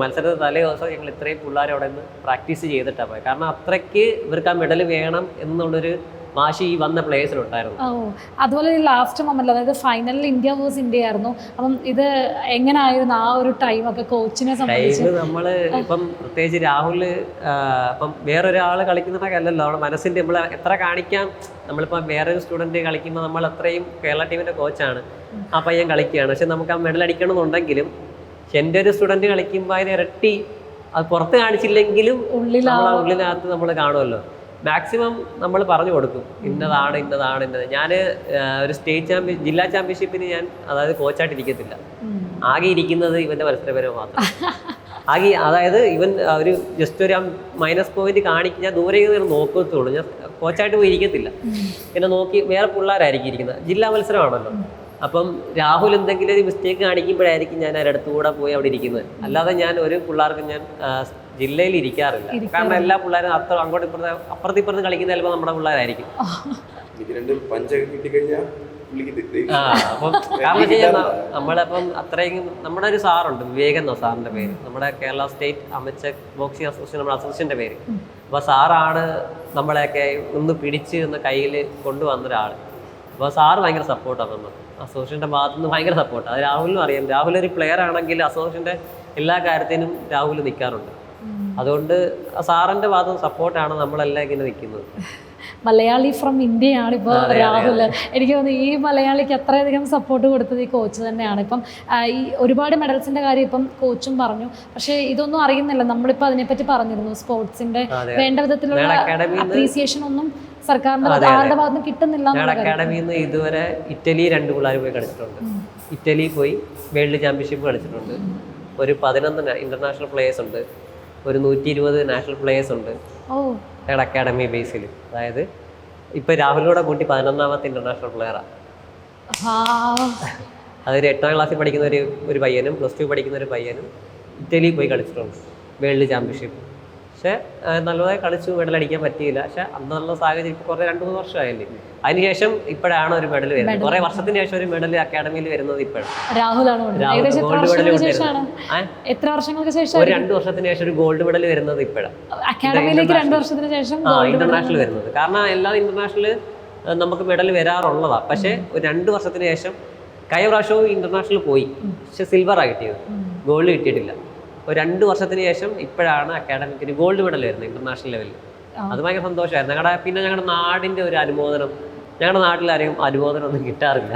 മത്സരത്തെ തലേ ദിവസം ഞങ്ങൾ ഇത്രയും പിള്ളേർ അവിടെ നിന്ന് പ്രാക്ടീസ് ചെയ്തിട്ടാണ് പോയത്. കാരണം അത്രയ്ക്ക് ഇവർക്ക് ആ മെഡൽ വേണം എന്നുള്ളൊരു വാശി ഈ വന്ന പ്ലേയേഴ്സിലുണ്ടായിരുന്നു. അതുപോലെ ലാസ്റ്റ് മൊമെന്റിൽ, അതായത് ഫൈനലിൽ ഇന്ത്യ വേഴ്സ് ഇന്ത്യ ആയിരുന്നു. അപ്പം ഇത് എങ്ങനെയായിരുന്നു ആ ഒരു ടൈമൊക്കെ കോച്ചിനെ സംബന്ധിച്ച്? നമ്മൾ ഇപ്പം പ്രത്യേകിച്ച് രാഹുൽ ഇപ്പം വേറൊരാൾ കളിക്കുന്നതൊക്കെ അല്ലല്ലോ, നമ്മുടെ മനസ്സിൻ്റെ നമ്മൾ എത്ര കാണിക്കാം. നമ്മളിപ്പം വേറൊരു സ്റ്റുഡൻറ്റ് കളിക്കുമ്പോൾ നമ്മൾ അത്രയും കേരള ടീമിൻ്റെ കോച്ചാണ്, ആ പയ്യൻ കളിക്കുകയാണ്. പക്ഷെ നമുക്ക് ആ മെഡൽ അടിക്കണമെന്നുണ്ടെങ്കിലും എൻ്റെ ഒരു സ്റ്റുഡൻറ്റ് കളിക്കുമ്പോൾ അതിന് ഇരട്ടി അത് പുറത്ത് കാണിച്ചില്ലെങ്കിലും ഉള്ളിനകത്ത് നമ്മൾ കാണുമല്ലോ. മാക്സിമം നമ്മൾ പറഞ്ഞു കൊടുക്കും, ഇന്നതാണ്. ഞാൻ ഒരു ജില്ലാ ചാമ്പ്യൻഷിപ്പിന് ഞാൻ കോച്ചായിട്ട് ഇരിക്കത്തില്ല, ആകെ ഇരിക്കുന്നത് ഇവൻ്റെ മത്സരപരവ് മാത്രം. അതായത് ഇവൻ ഒരു ജസ്റ്റ് ഒരു മൈനസ് പോയിന്റ് കാണിക്കും, ഞാൻ ദൂരെ നോക്കത്തുള്ളൂ, ഞാൻ കോച്ചായിട്ട് പോയി ഇരിക്കത്തില്ല. പിന്നെ നോക്കി വേറെ പിള്ളേരായിരിക്കും ഇരിക്കുന്നത്, ജില്ലാ മത്സരമാണല്ലോ. അപ്പം രാഹുൽ എന്തെങ്കിലും ഒരു മിസ്റ്റേക്ക് കാണിക്കുമ്പോഴായിരിക്കും ഞാൻ അടുത്തുകൂടെ പോയി അവിടെ ഇരിക്കുന്നത്. അല്ലാതെ ഞാൻ ഒരു പിള്ളേർക്ക് ഞാൻ ജില്ലയിൽ ഇരിക്കാറില്ല. കാരണം എല്ലാ പിള്ളേരും അങ്ങോട്ട് അപ്പുറത്ത് കളിക്കുന്ന ചിലപ്പോൾ നമ്മുടെ പിള്ളേരായിരിക്കും. അപ്പം കാരണം വെച്ച് കഴിഞ്ഞാൽ നമ്മളിപ്പം അത്രയും നമ്മുടെ ഒരു സാറുണ്ട്, വിവേകൻ എന്നോ സാറിൻ്റെ പേര്, നമ്മുടെ Kerala state amateur boxing association നമ്മുടെ അസോസിയേഷൻ്റെ പേര്. അപ്പോൾ സാറാണ് നമ്മളെയൊക്കെ ഒന്ന് പിടിച്ച് ഒന്ന് കയ്യിൽ കൊണ്ടുവന്നൊരാൾ. അപ്പോൾ സാറ് ഭയങ്കര സപ്പോർട്ടാണ് നമ്മൾ അസോസിയേഷൻ്റെ ഭാഗത്തു നിന്ന്, ഭയങ്കര സപ്പോർട്ട്. അത് രാഹുലിനും അറിയാം. രാഹുൽ ഒരു പ്ലെയർ ആണെങ്കിൽ അസോസിയേഷൻ്റെ എല്ലാ കാര്യത്തിനും രാഹുൽ നിൽക്കാറുണ്ട്. അതുകൊണ്ട് സാറിൻ്റെ ഭാഗത്ത് സപ്പോർട്ടാണ് നമ്മളെല്ലാം ഇങ്ങനെ നിൽക്കുന്നത്. മലയാളി ഫ്രം ഇന്ത്യയാണ് ഇപ്പോൾ രാഹുൽ. എനിക്ക് തോന്നുന്നു ഈ മലയാളിക്ക് അത്രയധികം സപ്പോർട്ട് കൊടുത്തത് ഈ കോച്ച് തന്നെയാണ്. ഇപ്പം ഈ ഒരുപാട് മെഡൽസിൻ്റെ കാര്യം ഇപ്പം കോച്ചും പറഞ്ഞു, പക്ഷേ ഇതൊന്നും അറിയുന്നില്ല. നമ്മളിപ്പോൾ അതിനെപ്പറ്റി പറഞ്ഞിരുന്നു, സ്പോർട്സിൻ്റെ വേണ്ട വിധത്തിലുള്ള അപ്രീസിയേഷൻ ഒന്നും സർക്കാരിൻ്റെ ആരുടെ ഭാഗത്ത് കിട്ടുന്നില്ല. അക്കാഡമിയിൽ നിന്ന് ഇതുവരെ ഇറ്റലി 2 പിള്ളേർ പോയി കളിച്ചിട്ടുണ്ട്. ഇറ്റലി പോയി വേൾഡ് ചാമ്പ്യൻഷിപ്പ് കളിച്ചിട്ടുണ്ട്. ഒരു 11 ഇന്റർനാഷണൽ പ്ലേയേഴ്സ് ഉണ്ട്, ഒരു 120 നാഷണൽ പ്ലേയേഴ്സ് ഉണ്ട് ഞങ്ങളുടെ അക്കാഡമി ബേസിൽ. അതായത് ഇപ്പം രാഹുലിനോടെ കൂട്ടി 11ാമത്തെ ഇന്റർനാഷണൽ പ്ലെയറാണ്. അതൊരു 8ാം ക്ലാസ്സിൽ പഠിക്കുന്ന ഒരു പയ്യനും +2 പഠിക്കുന്ന ഒരു പയ്യനും ഇറ്റലിയിൽ പോയി കളിച്ചിട്ടുണ്ട് വേൾഡ് ചാമ്പ്യൻഷിപ്പ്. പക്ഷെ നല്ലതായി കളിച്ചു, മെഡൽ അടിക്കാൻ പറ്റിയില്ല. പക്ഷെ അന്നുള്ള സാഹചര്യം ഇപ്പോൾ കുറേ 2-3 വർഷമായില്ലേ. അതിനുശേഷം ഇപ്പോഴാണ് ഒരു മെഡൽ വരുന്നത്. കുറേ വർഷത്തിന് ശേഷം ഒരു മെഡൽ അക്കാഡമിയിൽ വരുന്നത് ഇപ്പോഴാണ്. രാഹുലാണ് ഗോൾഡ് മെഡൽ എത്ര വർഷങ്ങൾക്ക് ശേഷം? ഒരു 2 വർഷത്തിന് ശേഷം ഒരു ഗോൾഡ് മെഡൽ വരുന്നത് ഇപ്പോഴാണ്. അക്കാഡമിയിലേക്ക് 2 വർഷത്തിന് ശേഷം ഇന്റർനാഷണൽ വരുന്നത്. കാരണം എല്ലാ ഇന്റർനാഷണൽ നമുക്ക് മെഡൽ വരാറുള്ളതാണ്. പക്ഷേ ഒരു 2 വർഷത്തിന് ശേഷം കഴിഞ്ഞ പ്രാവശ്യവും ഇന്റർനാഷണൽ പോയി, പക്ഷെ സിൽവറാണ് കിട്ടിയത്, ഗോൾഡ് കിട്ടിയിട്ടില്ല. ഒരു 2 വർഷത്തിന് ശേഷം ഇപ്പോഴാണ് അക്കാഡമിക്കിന് ഗോൾഡ് മെഡൽ വരുന്നത് ഇന്റർനാഷണൽ ലെവലിൽ. അത് ഭയങ്കര സന്തോഷമായിരുന്നു. ഞങ്ങളുടെ നാടിൻ്റെ ഒരു അനുമോദനം, ഞങ്ങളുടെ നാട്ടിലാരെയും അനുമോദനം ഒന്നും കിട്ടാറില്ല.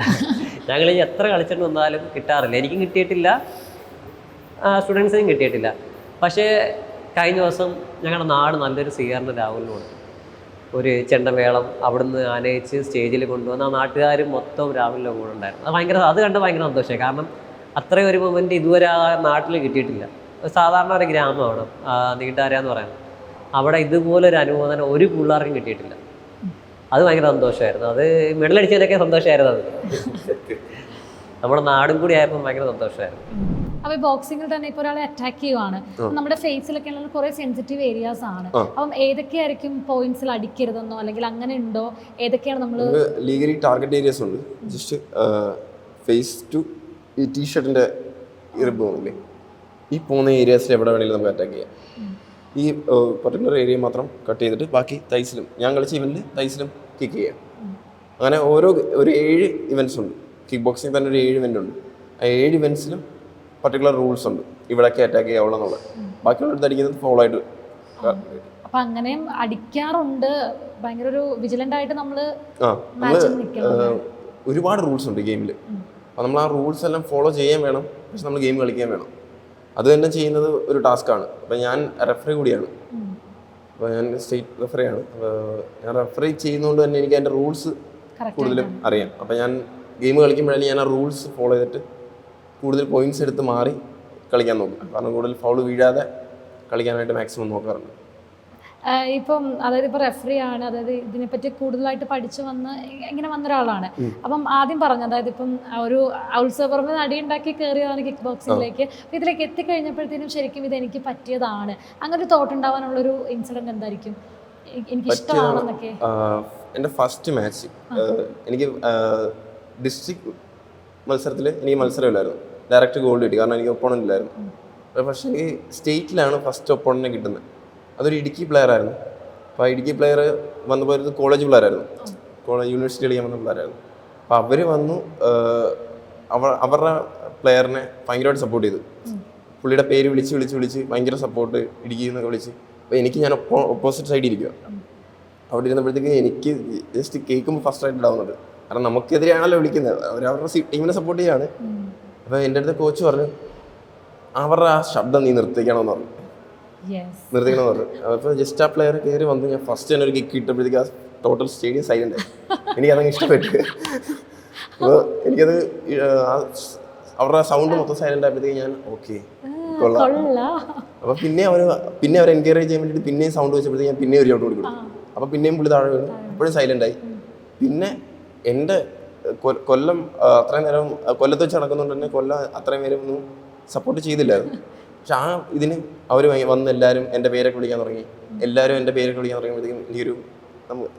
ഞങ്ങൾ എത്ര കളിച്ചിട്ട് വന്നാലും കിട്ടാറില്ല. എനിക്കും കിട്ടിയിട്ടില്ല, സ്റ്റുഡൻസിനും കിട്ടിയിട്ടില്ല. പക്ഷേ കഴിഞ്ഞ ദിവസം ഞങ്ങളുടെ നാട് നല്ലൊരു സ്വീകരണം രാഹുലിന് കൊടുത്തു. ഒരു ചെണ്ടമേളം അവിടുന്ന് ആനയിച്ച് സ്റ്റേജിൽ കൊണ്ടുവന്ന് ആ നാട്ടുകാർ മൊത്തം രാഹുലിൻ്റെ കൂടെ ഉണ്ടായിരുന്നു. അത് കണ്ട് ഭയങ്കര സന്തോഷമായി. കാരണം അത്രയും ഒരു മൊമെൻറ്റ് ഇതുവരെ ആ നാട്ടിൽ കിട്ടിയിട്ടില്ല. സാധാരണ ഒരു ഗ്രാമമാണ് നീണ്ടാരാന്ന് പറയുന്നത്. അവിടെ ഇതുപോലൊരു അനുമോദനം ഒരു പിള്ളേർക്കും കിട്ടിയിട്ടില്ല. അത് ഭയങ്കര സന്തോഷമായിരുന്നു. അത് മെഡൽ അടിച്ചതിനൊക്കെ സന്തോഷമായിരുന്നു. അത് നമ്മുടെ നാടും കൂടി ആയപ്പോൾ ഭയങ്കര സന്തോഷമായിരുന്നു. അപ്പോൾ ബോക്സിംഗിൽ തന്നെ ഇപ്പോൾ ഒരാളെ അറ്റാക്ക് ചെയ്യുവാണ്, നമ്മുടെ ഫേസിലൊക്കെ ഉള്ള കുറേ സെൻസിറ്റീവ് ഏരിയാസ് ആണ്. അപ്പം ഏതൊക്കെയായിരിക്കും പോയിന്റ്സിൽ അടിക്കരുതെന്നോ അല്ലെങ്കിൽ അങ്ങനെ ഉണ്ടോ? ഏതൊക്കെയാണ് നമ്മൾ ലീഗലി ടാർഗറ്റ് ഏരിയാസ് ഉണ്ട്. ജസ്റ്റ് ഫേസ് ടു ഈ ടീഷർട്ടിൻ്റെ ഇറിബോന്നില്ലേ, ഈ പോകുന്ന ഏരിയാസിൽ എവിടെ വേണമെങ്കിലും നമുക്ക് അറ്റാക്ക് ചെയ്യാം. ഈ പർട്ടിക്കുലർ ഏരിയ മാത്രം കട്ട് ചെയ്തിട്ട് ബാക്കി തൈസിലും, ഞാൻ കളിച്ച ഇവൻറ്റിൽ തൈസിലും കിക്ക് ചെയ്യാം. അങ്ങനെ ഒരു 7 ഇവൻറ്റ്സ് ഉണ്ട്. കിക്ക് ബോക്സിങ് തന്നെ ഒരു 7 ഇവൻ്റ് ഉണ്ട്. ആ 7 ഇവൻറ്റ്സിലും പർട്ടിക്കുലർ റൂൾസ് ഉണ്ട്, ഇവിടെയൊക്കെ അറ്റാക്ക് ചെയ്യാവുള്ളൂ എന്നുള്ളത്. ബാക്കിയുള്ളവർക്ക് അടിക്കുന്നത് ഫോളോ ആയിട്ട്. അപ്പം അങ്ങനെയും അടിക്കാറുണ്ട്. ഭയങ്കര ഒരു വിജിലൻ്റ് ആയിട്ട് നമ്മൾ ഒരുപാട് റൂൾസ് ഉണ്ട് ഗെയിമിൽ. അപ്പോൾ നമ്മൾ ആ റൂൾസ് എല്ലാം ഫോളോ ചെയ്യാൻ വേണം, പക്ഷെ നമ്മൾ ഗെയിം കളിക്കാൻ വേണം. അത് തന്നെ ചെയ്യുന്നത് ഒരു ടാസ്ക്കാണ്. അപ്പോൾ ഞാൻ റെഫറി കൂടിയാണ്. അപ്പോൾ ഞാൻ സ്റ്റേറ്റ് റെഫറിയാണ്. അപ്പോൾ ഞാൻ റെഫറി ചെയ്യുന്നതുകൊണ്ട് തന്നെ എനിക്ക് അതിൻ്റെ റൂൾസ് കൂടുതലും അറിയാം. അപ്പോൾ ഞാൻ ഗെയിം കളിക്കുമ്പോഴാണ് ഞാൻ ആ റൂൾസ് ഫോളോ ചെയ്തിട്ട് കൂടുതൽ പോയിന്റ്സ് എടുത്ത് മാറി കളിക്കാൻ നോക്കും. കാരണം കൂടുതൽ ഫൗൾ വീഴാതെ കളിക്കാനായിട്ട് മാക്സിമം നോക്കാറുണ്ട്. ഇപ്പം അതായത് ഇപ്പോൾ റെഫറി ആണ്, അതായത് ഇതിനെപ്പറ്റി കൂടുതലായിട്ട് പഠിച്ചു ഇങ്ങനെ വന്ന ഒരാളാണ്. അപ്പം ആദ്യം പറഞ്ഞു, അതായത് ഇപ്പം ഒരു ഔത്സവറിന് അടിയുണ്ടാക്കി കയറിയതാണ് കിക്ക് ബോക്സിങ്ങിലേക്ക്. അപ്പം ഇതിലേക്ക് എത്തിക്കഴിഞ്ഞപ്പോഴത്തേനും ശരിക്കും ഇത് എനിക്ക് പറ്റിയതാണ്, അങ്ങനെ ഒരു തോട്ട് ഉണ്ടാവാനുള്ളൊരു ഇൻസിഡന്റ് എന്തായിരിക്കും? എനിക്ക് ഇഷ്ടമാണെന്നൊക്കെ. എൻ്റെ ഫസ്റ്റ് മാച്ച് എനിക്ക് ഡിസ്ട്രിക്ട് മത്സരത്തിൽ എനിക്ക് മത്സരമില്ലായിരുന്നു, ഡയറക്റ്റ് ഗോൾഡ് കിട്ടി. കാരണം എനിക്ക് ഒപ്പോണൻ്റ് ഇല്ലായിരുന്നു. പക്ഷേ എനിക്ക് സ്റ്റേറ്റിലാണ് ഫസ്റ്റ് ഒപ്പോണൻറ്റിനെ കിട്ടുന്നത്. അതൊരു ഇടുക്കി പ്ലെയർ ആയിരുന്നു. അപ്പോൾ ആ ഇടുക്കി പ്ലെയർ വന്നപ്പോൾ ഒരു കോളേജ് പിള്ളേരായിരുന്നു, യൂണിവേഴ്സിറ്റി കളിക്കാൻ വന്ന പിള്ളേരായിരുന്നു. അപ്പോൾ അവർ വന്നു അവരുടെ പ്ലെയറിനെ ഭയങ്കരമായിട്ട് സപ്പോർട്ട് ചെയ്തു. പുള്ളിയുടെ പേര് വിളിച്ച് ഭയങ്കര സപ്പോർട്ട് ഇടുക്കി എന്നൊക്കെ വിളിച്ച്. അപ്പോൾ ഞാൻ ഓപ്പോസിറ്റ് സൈഡിൽ ഇരിക്കുക. അവിടെ ഇരുന്നപ്പോഴത്തേക്ക് എനിക്ക് ജസ്റ്റ് കേൾക്കുമ്പോൾ ഫസ്റ്റ് ആയിട്ട് ഉണ്ടാവുന്നത്, കാരണം നമുക്കെതിരെയാണല്ലോ വിളിക്കുന്നത്, അവരവരുടെ ടീമിനെ സപ്പോർട്ട് ചെയ്യാണ്. അപ്പോൾ എൻ്റെ അടുത്ത് കോച്ച് പറഞ്ഞു, അവരുടെ ആ ശബ്ദം നീ നിർത്തിക്കണമെന്ന് പറഞ്ഞു. അപ്പോൾ ജസ്റ്റ് ആ പ്ലെയർ കയറി വന്നു. ഞാൻ ഫസ്റ്റ് തന്നെ ഒരു കിക്ക് ഇട്ടപ്പോഴത്തേക്ക് ആ ടോട്ടൽ സ്റ്റേഡിയം സൈലൻ്റ് ആയി. എനിക്കതങ്ങ് ഇഷ്ടപ്പെട്ടു. അപ്പോൾ എനിക്കത് അവരുടെ സൗണ്ട് മൊത്തം സൈലൻ്റ് ആയപ്പോഴത്തേക്ക് ഞാൻ ഓക്കെ കൊള്ളാം. അപ്പോൾ പിന്നെ അവർ എൻകറേജ് ചെയ്യാൻ വേണ്ടിയിട്ട് പിന്നെയും സൗണ്ട് വെച്ചപ്പോഴത്തേക്ക് ഞാൻ പിന്നെയും ഒരു ഔട്ട് കൊടുക്കും. അപ്പോൾ പിന്നെയും പുള്ളി താഴെ വീണു, അപ്പോഴും സൈലൻ്റ് ആയി. പിന്നെ എൻ്റെ കൊല്ലം അത്രയും നേരം കൊല്ലത്ത് വെച്ച് നടക്കുന്നുണ്ട് തന്നെ കൊല്ലം അത്രയും നേരം ഒന്നും സപ്പോർട്ട് ചെയ്തില്ലായിരുന്നു. പക്ഷെ ആ ഇതിന് അവർ വന്ന് എല്ലാവരും എൻ്റെ പേരൊക്കെ വിളിക്കാൻ തുടങ്ങി. എല്ലാവരും എൻ്റെ പേരൊക്കെ വിളിക്കാൻ തുടങ്ങിയപ്പോഴത്തേക്കും എനിക്കൊരു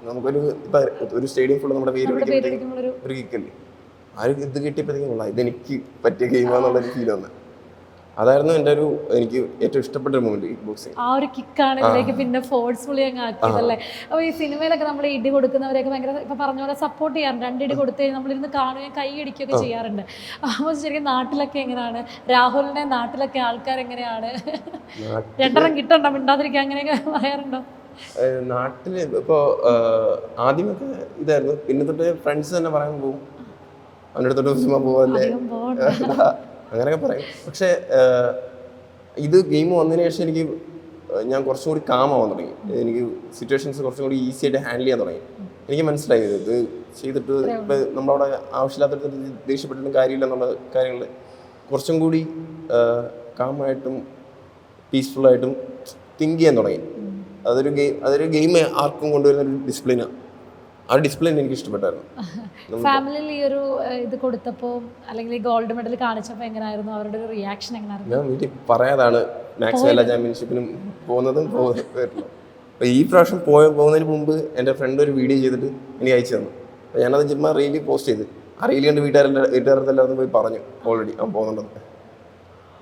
നമുക്കൊരു ഇപ്പം ഒരു സ്റ്റേഡിയം ഫുള്ള് നമ്മുടെ പേര് വിളിക്കുമ്പോഴത്തേക്കും ഒരു കിക്കല്ലേ, ആ ഒരു ഇത് കിട്ടിയപ്പോഴത്തേക്കും കൊള്ളാം, ഇതെനിക്ക് പറ്റിയ ഗെയിമാണെന്നുള്ളൊരു ഫീൽ വന്നത്. അതായിരുന്നു എൻ്റെ എനിക്ക് ഏറ്റവും ഇഷ്ടപ്പെട്ട ഒരു മൊമെന്റ് കിക്ക് ബോക്സിങ്. ആ ഒരു കിക്കാണ് ഇതിലേക്ക് പിന്നെ ഫോഴ്സ്ഫുള്ളി അങ്ങ് ആക്കിയതല്ലേ. അപ്പോൾ ഈ സിനിമയിലൊക്കെ നമ്മൾ ഇടി കൊടുക്കുന്നവരെയൊക്കെ ഭയങ്കര ഇപ്പം പറഞ്ഞ പോലെ സപ്പോർട്ട് ചെയ്യാറുണ്ട്. 2 ഇടി കൊടുത്ത് കഴിഞ്ഞാൽ നമ്മളിരുന്ന് കാണുകയും കൈ അടിക്കുകയൊക്കെ ചെയ്യാറുണ്ട്. അപ്പോൾ ശരിക്കും നാട്ടിലൊക്കെ എങ്ങനെയാണ്, രാഹുലിൻ്റെ നാട്ടിലൊക്കെ ആൾക്കാർ എങ്ങനെയാണ്? 2 കിട്ടണ്ടോ മിണ്ടാതിരിക്കുക അങ്ങനെയൊക്കെ പറയാറുണ്ടോ? നാട്ടിൽ ഇപ്പോൾ ആദ്യമൊക്കെ ഇതായിരുന്നു, പിന്നെ തൊട്ട് ഫ്രണ്ട്സ് തന്നെ പറയാൻ പോകും, അവൻ്റെ അടുത്തോട്ട് സിനിമ പോവല്ലേ അങ്ങനെയൊക്കെ പറയും. പക്ഷേ ഇത് ഗെയിം വന്നതിന് ശേഷം ഞാൻ കുറച്ചും കൂടി കാമാവാൻ തുടങ്ങി. എനിക്ക് സിറ്റുവേഷൻസ് കുറച്ചും കൂടി ഈസി ആയിട്ട് ഹാൻഡിൽ ചെയ്യാൻ തുടങ്ങി. എനിക്ക് മനസ്സിലായി ഇത് ചെയ്തിട്ട് ഇപ്പം നമ്മളവിടെ ആവശ്യമില്ലാത്ത ദേഷ്യപ്പെട്ടിട്ടും കാര്യമില്ല എന്നുള്ള കാര്യങ്ങൾ കുറച്ചും കൂടി കാമായിട്ടും പീസ്ഫുള്ളായിട്ടും തിങ്ക് ചെയ്യാൻ തുടങ്ങി. അതൊരു ഗെയിം ആർക്കും കൊണ്ടുവരുന്നൊരു ഡിസിപ്ലിനാണ്. ആ ഡിസിപ്ലിൻ എനിക്ക് ഇഷ്ടപ്പെട്ടായിരുന്നു. ഫാമിലിയിൽ ഈ ഒരു ഇത് കൊടുത്തപ്പോൾ അല്ലെങ്കിൽ ഗോൾഡ് മെഡൽ കാണിച്ചപ്പോൾ എങ്ങനെയായിരുന്നു അവരുടെ ഒരു റിയാക്ഷൻ? എങ്ങനെയായിരുന്നു? ഞാൻ വീട്ടിൽ പറയാതാണ് മാക്സിമം എല്ലാ ചാമ്പ്യൻഷിപ്പിനും പോകുന്നതും വരുന്നു. അപ്പോൾ ഈ പ്രാവശ്യം പോകുന്നതിന് മുമ്പ് എൻ്റെ ഫ്രണ്ട് ഒരു വീഡിയോ ചെയ്തിട്ട് എനിക്ക് അയച്ചു തന്നു. അപ്പോൾ ഞാനത് ചുമ്മാ റീലിൽ പോസ്റ്റ് ചെയ്ത്, ആ റീലി കണ്ട് വീട്ടുകാരെല്ലാവരും പോയി പറഞ്ഞു ഓൾറെഡി ഞാൻ പോകുന്നുണ്ടെന്ന്.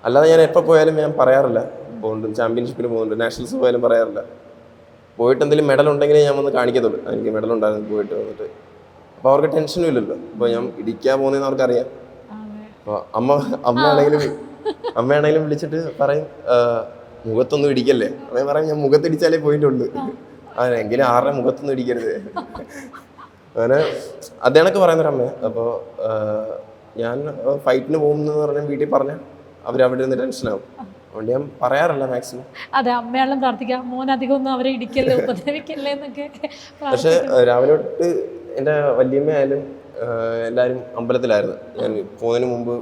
അല്ലാതെ ഞാൻ എപ്പോൾ പോയാലും ഞാൻ പറയാറില്ല പോകുന്നുണ്ട്, ചാമ്പ്യൻഷിപ്പിന് പോകുന്നുണ്ട്, നാഷണൽസ് പോയാലും പറയാറില്ല. പോയിട്ട് എന്തെങ്കിലും മെഡൽ ഉണ്ടെങ്കിലേ ഞാൻ വന്ന് കാണിക്കത്തുള്ളൂ, എനിക്ക് മെഡൽ ഉണ്ടായിരുന്നു പോയിട്ട് വന്നിട്ട്. അപ്പോൾ അവർക്ക് ടെൻഷനും ഇല്ലല്ലോ. ഇപ്പോൾ ഞാൻ ഇടിക്കാൻ പോകുന്നതെന്ന് അവർക്കറിയാം. അപ്പോൾ അമ്മയാണെങ്കിലും വിളിച്ചിട്ട് പറയും മുഖത്തൊന്നും ഇടിക്കല്ലേ. അമ്മ പറയും ഞാൻ മുഖത്തിടിച്ചാലേ പോയിന്റ് ഉണ്ട്, എങ്കിലും ആരുടെ മുഖത്തൊന്നും ഇടിക്കരുത്. അങ്ങനെ അദ്ദേഹമൊക്കെ പറയുന്നൊരമ്മ. അപ്പോൾ ഞാൻ ഫൈറ്റിന് പോകുമെന്ന് പറഞ്ഞാൽ വീട്ടിൽ പറഞ്ഞാൽ അവരവിടെ നിന്ന് ടെൻഷനാവും. അതുകൊണ്ട് ഞാൻ പറയാറില്ല മാക്സിമം. അതെ, അമ്മയാളും പ്രാർത്ഥിക്കാം മോൻ അധികം ഒന്നും അവരെ ഇടിക്കല്ലേ ഉപദ്രവിക്കല്ലേ എന്നൊക്കെ. പക്ഷെ രാവിലെ തൊട്ട് എൻ്റെ വല്യമ്മയായാലും എല്ലാവരും അമ്പലത്തിലായിരുന്നു. ഞാൻ പോകുന്നതിന് മുമ്പ്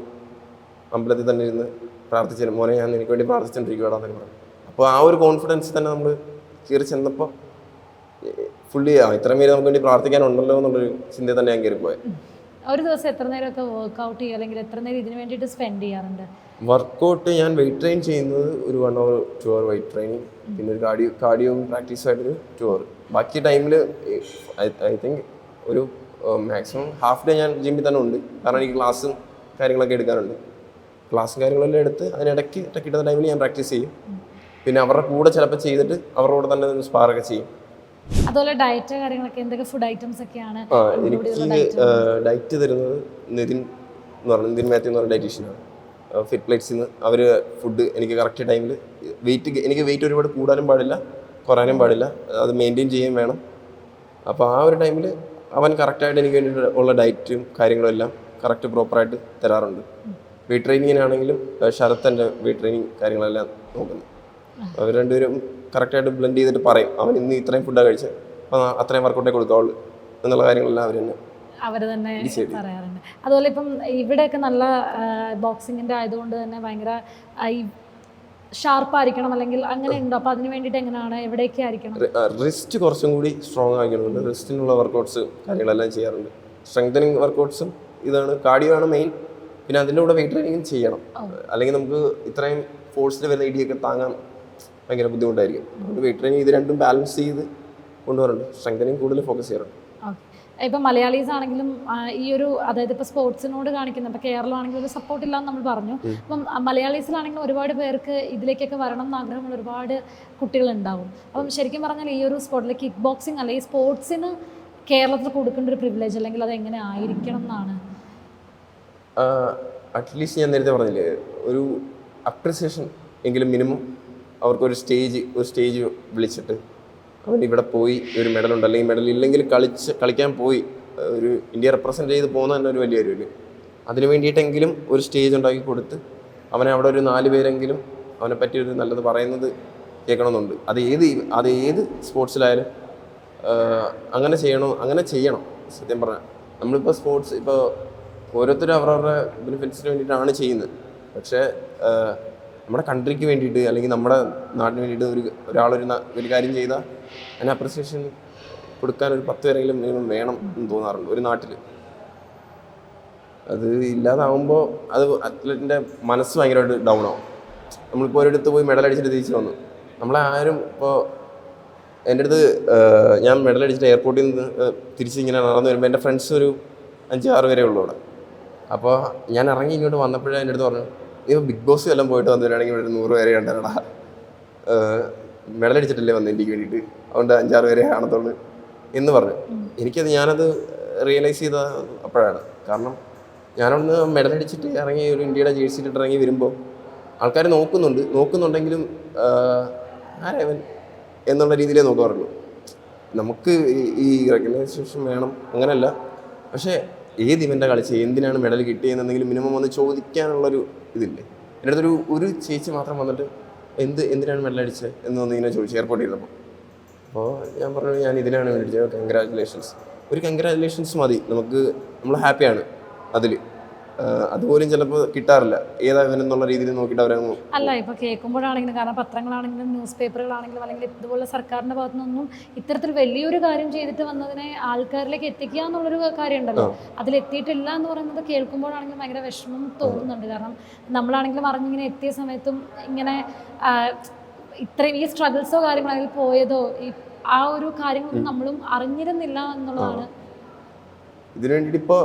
അമ്പലത്തിൽ തന്നെ ഇരുന്ന് പ്രാർത്ഥിച്ചു, മോനെ ഞാൻ എനിക്ക് വേണ്ടി പ്രാർത്ഥിച്ചുകൊണ്ടിരിക്കുകയാണെന്നൊക്കെ പറഞ്ഞു. അപ്പോൾ ആ ഒരു കോൺഫിഡൻസ് തന്നെ നമ്മൾ കയറി ചെന്നപ്പോൾ ഫുള്ളി ഇത്രയും പേര് നമുക്ക് വേണ്ടി പ്രാർത്ഥിക്കാനുണ്ടല്ലോ എന്നുള്ളൊരു ചിന്ത തന്നെ ഞാൻ കയറി പോയത്. ഒരു ദിവസം എത്ര നേരമൊക്കെ വർക്ക്ഔട്ട് ചെയ്യുക, അല്ലെങ്കിൽ എത്ര നേരം ഇതിന് വേണ്ടിയിട്ട് സ്പെൻഡ് ചെയ്യാറുണ്ട്? വർക്കൗട്ട് ഞാൻ വെയിറ്റ് ട്രെയിൻ ചെയ്യുന്നത് ഒരു 1 hour 2 hour വെയിറ്റ് ട്രെയിനിങ്, പിന്നെ ഒരു കാർഡിയോ പ്രാക്ടീസായിട്ടൊരു 2 hour. ബാക്കി ടൈമിൽ ഐ തിങ്ക് ഒരു മാക്സിമം ഹാഫ് ഡേ ഞാൻ ജിമ്മിൽ തന്നെ ഉണ്ട്. കാരണം എനിക്ക് ക്ലാസ്സും കാര്യങ്ങളൊക്കെ എടുക്കാറുണ്ട്. ക്ലാസ്സും കാര്യങ്ങളെല്ലാം എടുത്ത് അതിനിടയ്ക്ക് കിട്ടുന്ന ടൈമിൽ ഞാൻ പ്രാക്ടീസ് ചെയ്യും. പിന്നെ അവരുടെ കൂടെ ചിലപ്പോൾ ചെയ്തിട്ട് അവരുടെ കൂടെ തന്നെ സ്പാറൊക്കെ ചെയ്യും. അതുപോലെ ഡയറ്റ് കാര്യങ്ങളൊക്കെ എന്തൊക്കെ ഫുഡ് ഐറ്റംസ് ഒക്കെയാണ്? എനിക്ക് ഡയറ്റ് തരുന്നത് നിതിൻ മാത്യു എന്ന് പറഞ്ഞ ഡയറ്റീഷ്യനാണ്. ഫിറ്റ് പ്ലേറ്റ്സിൽ നിന്ന് അവർ ഫുഡ് എനിക്ക് കറക്റ്റ് ടൈമിൽ എനിക്ക് വെയിറ്റ് ഒരുപാട് കൂടാനും പാടില്ല കുറയാനും പാടില്ല, അത് മെയിൻറ്റെയിൻ ചെയ്യാൻ വേണം. അപ്പോൾ ആ ഒരു ടൈമിൽ അവൻ കറക്റ്റായിട്ട് എനിക്ക് വേണ്ടിയിട്ട് ഉള്ള ഡയറ്റും കാര്യങ്ങളും എല്ലാം കറക്റ്റ് പ്രോപ്പറായിട്ട് തരാറുണ്ട്. വെയിറ്റ് ട്രെയിനിങ്ങിനാണെങ്കിലും ശരത്തൻ്റെ വെയിറ്റ് ട്രെയിനിങ് കാര്യങ്ങളെല്ലാം നോക്കുന്നത്. അവർ രണ്ടുപേരും കറക്റ്റായിട്ട് ബ്ലെൻഡ് ചെയ്തിട്ട് പറയും അവൻ ഇന്ന് ഇത്രയും ഫുഡാണ് കഴിച്ചത്, അപ്പോൾ അത്രയും വർക്കൗട്ടേ കൊടുക്കാവുള്ളൂ എന്നുള്ള കാര്യങ്ങളെല്ലാം അവർ തന്നെ പറയാറുണ്ട്. അതുപോലെ ഇപ്പം ഇവിടെയൊക്കെ നല്ല ബോക്സിങ്ങിൻ്റെ ആയതുകൊണ്ട് തന്നെ ഭയങ്കര ഈ ഷാർപ്പായിരിക്കണം അല്ലെങ്കിൽ അങ്ങനെ ഉണ്ടോ? അപ്പോൾ അതിന് വേണ്ടിയിട്ട് എങ്ങനെയാണ്, എവിടെയൊക്കെ ആയിരിക്കണം? റിസ്റ്റ് കുറച്ചും കൂടി സ്ട്രോങ് ആക്കിയിട്ടുണ്ട്. റിസ്റ്റിനുള്ള വർക്കൗട്ട്സ് കാര്യങ്ങളെല്ലാം ചെയ്യാറുണ്ട്. സ്ട്രെങ്തനിങ് വർക്കൗട്ട്സും ഇതാണ്, കാർഡിയോ ആണ് മെയിൻ. പിന്നെ അതിൻ്റെ കൂടെ വെയിറ്റ് ട്രെയിനിങ് ചെയ്യണം, അല്ലെങ്കിൽ നമുക്ക് ഇത്രയും ഫോഴ്സിൽ വരുന്ന ഇടിയൊക്കെ താങ്ങാൻ ഭയങ്കര ബുദ്ധിമുട്ടായിരിക്കും. അതുകൊണ്ട് വെയിറ്റ് ട്രെയിനിങ് ഇത് രണ്ടും ബാലൻസ് ചെയ്ത് കൊണ്ടുവരുന്നുണ്ട്. സ്ട്രെങ്തനിങ് കൂടുതൽ ഫോക്കസ് ചെയ്യാറുണ്ട്. ഇപ്പം മലയാളീസ് ആണെങ്കിലും ഈ ഒരു, അതായത് ഇപ്പോൾ സ്പോർട്സിനോട് കാണിക്കുന്ന, ഇപ്പോൾ കേരളം ആണെങ്കിലും ഒരു സപ്പോർട്ട് ഇല്ലാന്ന് നമ്മൾ പറഞ്ഞു. അപ്പം മലയാളീസിലാണെങ്കിലും ഒരുപാട് പേർക്ക് ഇതിലേക്കൊക്കെ വരണം എന്ന് ആഗ്രഹമുള്ള ഒരുപാട് കുട്ടികളുണ്ടാവും. അപ്പം ശരിക്കും പറഞ്ഞാൽ ഈ ഒരു സ്പോർട്ടിൽ കിക്ക് ബോക്സിങ് അല്ലെങ്കിൽ സ്പോർട്സിന് കേരളത്തിൽ കൊടുക്കേണ്ട ഒരു പ്രിവിലേജ് അല്ലെങ്കിൽ അത് എങ്ങനെ ആയിരിക്കണം എന്നാണ്? അറ്റ്ലീസ്റ്റ് ഞാൻ നേരത്തെ പറഞ്ഞില്ലേ, ഒരു അപ്രിസിയേഷൻ എങ്കിലും മിനിമം അവർക്കൊരു സ്റ്റേജ് വിളിച്ചിട്ട് അവൻ ഇവിടെ പോയി ഒരു മെഡലുണ്ട്, അല്ലെങ്കിൽ മെഡൽ ഇല്ലെങ്കിൽ കളിക്കാൻ പോയി ഒരു ഇന്ത്യ റെപ്രസെൻറ്റ് ചെയ്ത് പോകുന്ന തന്നെ ഒരു വലിയ കാര്യമില്ല. അതിന് വേണ്ടിയിട്ടെങ്കിലും ഒരു സ്റ്റേജ് ഉണ്ടാക്കി കൊടുത്ത് അവനെ അവിടെ ഒരു 4 പേരെങ്കിലും അവനെ പറ്റി ഒരു നല്ലത് പറയുന്നത് കേൾക്കണമെന്നുണ്ട്. അത് ഏത് സ്പോർട്സിലായാലും അങ്ങനെ ചെയ്യണം. സത്യം പറഞ്ഞാൽ നമ്മളിപ്പോൾ സ്പോർട്സ് ഇപ്പോൾ ഓരോരുത്തരും അവരവരുടെ ബെനിഫിറ്റ്സിന് വേണ്ടിയിട്ടാണ് ചെയ്യുന്നത്. പക്ഷേ നമ്മുടെ കൺട്രിക്ക് വേണ്ടിയിട്ട് അല്ലെങ്കിൽ നമ്മുടെ നാടിന് വേണ്ടിയിട്ട് ഒരു കാര്യം ചെയ്താൽ അതിന് അപ്രിസിയേഷൻ കൊടുക്കാൻ ഒരു 10 പേരെങ്കിലും മിനിമം വേണം എന്ന് തോന്നാറുണ്ട് ഒരു നാട്ടിൽ. അത് ഇല്ലാതാവുമ്പോൾ അത് അത്ലറ്റിൻ്റെ മനസ്സ് ഭയങ്കരമായിട്ട് ഡൗൺ ആവും. നമ്മളിപ്പോൾ ഒരിടത്ത് പോയി മെഡൽ അടിച്ചിട്ട് തിരിച്ചു വന്നു, നമ്മളെ ആരും ഇപ്പോൾ എൻ്റെ അടുത്ത് ഞാൻ മെഡൽ അടിച്ചിട്ട് എയർപോർട്ടിൽ നിന്ന് തിരിച്ചിങ്ങനെ നടന്നു വരുമ്പോൾ എൻ്റെ ഫ്രണ്ട്സ് ഒരു 5-6 പേരേ ഉള്ളൂ അവിടെ. അപ്പോൾ ഞാൻ ഇറങ്ങി ഇങ്ങോട്ട് വന്നപ്പോഴേ എൻ്റെ അടുത്ത് പറഞ്ഞു, ഇപ്പോൾ ബിഗ് ബോസ് എല്ലാം പോയിട്ട് വന്നിട്ടാണെങ്കിൽ ഇവിടെ 100 പേരെ കണ്ടടാ, മെഡൽ അടിച്ചിട്ടല്ലേ വന്നത് എനിക്ക് വേണ്ടിയിട്ട്, അതുകൊണ്ട് 5-6 പേരെ കാണത്തുള്ളൂ എന്ന് പറഞ്ഞു. ഞാനത് റിയലൈസ് ചെയ്ത അപ്പോഴാണ്. കാരണം ഞാനൊന്ന് മെഡൽ അടിച്ചിട്ട് ഇറങ്ങി ഒരു ഇന്ത്യയുടെ ജേഴ്സിയിലിട്ട് ഇറങ്ങി വരുമ്പോൾ ആൾക്കാർ നോക്കുന്നുണ്ടെങ്കിലും ആരവൻ എന്നുള്ള രീതിയിലേ നോക്കാറുള്ളൂ. നമുക്ക് ഈ റെക്കഗ്നൈസേഷൻ വേണം അങ്ങനെയല്ല, പക്ഷേ ഏത് ഇവൻ്റെ കളിച്ച് എന്തിനാണ് മെഡൽ കിട്ടിയതെന്നെങ്കിലും മിനിമം ഒന്ന് ചോദിക്കാനുള്ളൊരു ഇതില്ലേ. എൻ്റെ അടുത്തൊരു ഒരു ചേച്ചി മാത്രം വന്നിട്ട് എന്തിനാണ് മെഡൽ അടിച്ചത് എന്നൊന്ന് ഇങ്ങനെ ചോദിച്ചു എയർപോർട്ടിൽ ഇരുന്നപ്പോൾ. അപ്പോൾ ഞാൻ പറഞ്ഞു ഞാൻ ഇതിനാണ് മേടിച്ചത്, കൺഗ്രാജുലേഷൻസ്. ഒരു കൺഗ്രാജുലേഷൻസ് മതി, നമ്മൾ ഹാപ്പിയാണ് അതിൽ. അതുപോലും ചിലപ്പോൾ കിട്ടാറില്ല, ഏതാ ഇവനെന്നുള്ള രീതിയിൽ നോക്കിയിട്ട് അവരങ്ങ് അല്ല. ഇപ്പോൾ കേൾക്കുമ്പോഴാണെങ്കിലും, കാരണം പത്രങ്ങളാണെങ്കിലും ന്യൂസ് പേപ്പറുകളാണെങ്കിലും അല്ലെങ്കിൽ ഇതുപോലെ സർക്കാരിൻ്റെ ഭാഗത്തു നിന്നൊന്നും ഇത്തരത്തിൽ വലിയൊരു കാര്യം ചെയ്തിട്ട് വന്നതിനെ ആൾക്കാരിലേക്ക് എത്തിക്കുക എന്നുള്ളൊരു കാര്യം ഉണ്ടല്ലോ, അതിലെത്തിയിട്ടില്ല എന്ന് പറയുന്നത് കേൾക്കുമ്പോഴാണെങ്കിലും ഭയങ്കര വിഷമം തോന്നുന്നുണ്ട്. കാരണം നമ്മളാണെങ്കിലും അറിഞ്ഞിങ്ങനെ എത്തിയ സമയത്തും ഇങ്ങനെ ഇത്രയും ഈ സ്ട്രഗിൾസോ കാര്യങ്ങളോ അതിൽ പോയതോ ആ ഒരു കാര്യങ്ങളൊന്നും നമ്മളും അറിഞ്ഞിരുന്നില്ല എന്നുള്ളതാണ്. ഇതിനു വേണ്ടിയിട്ട്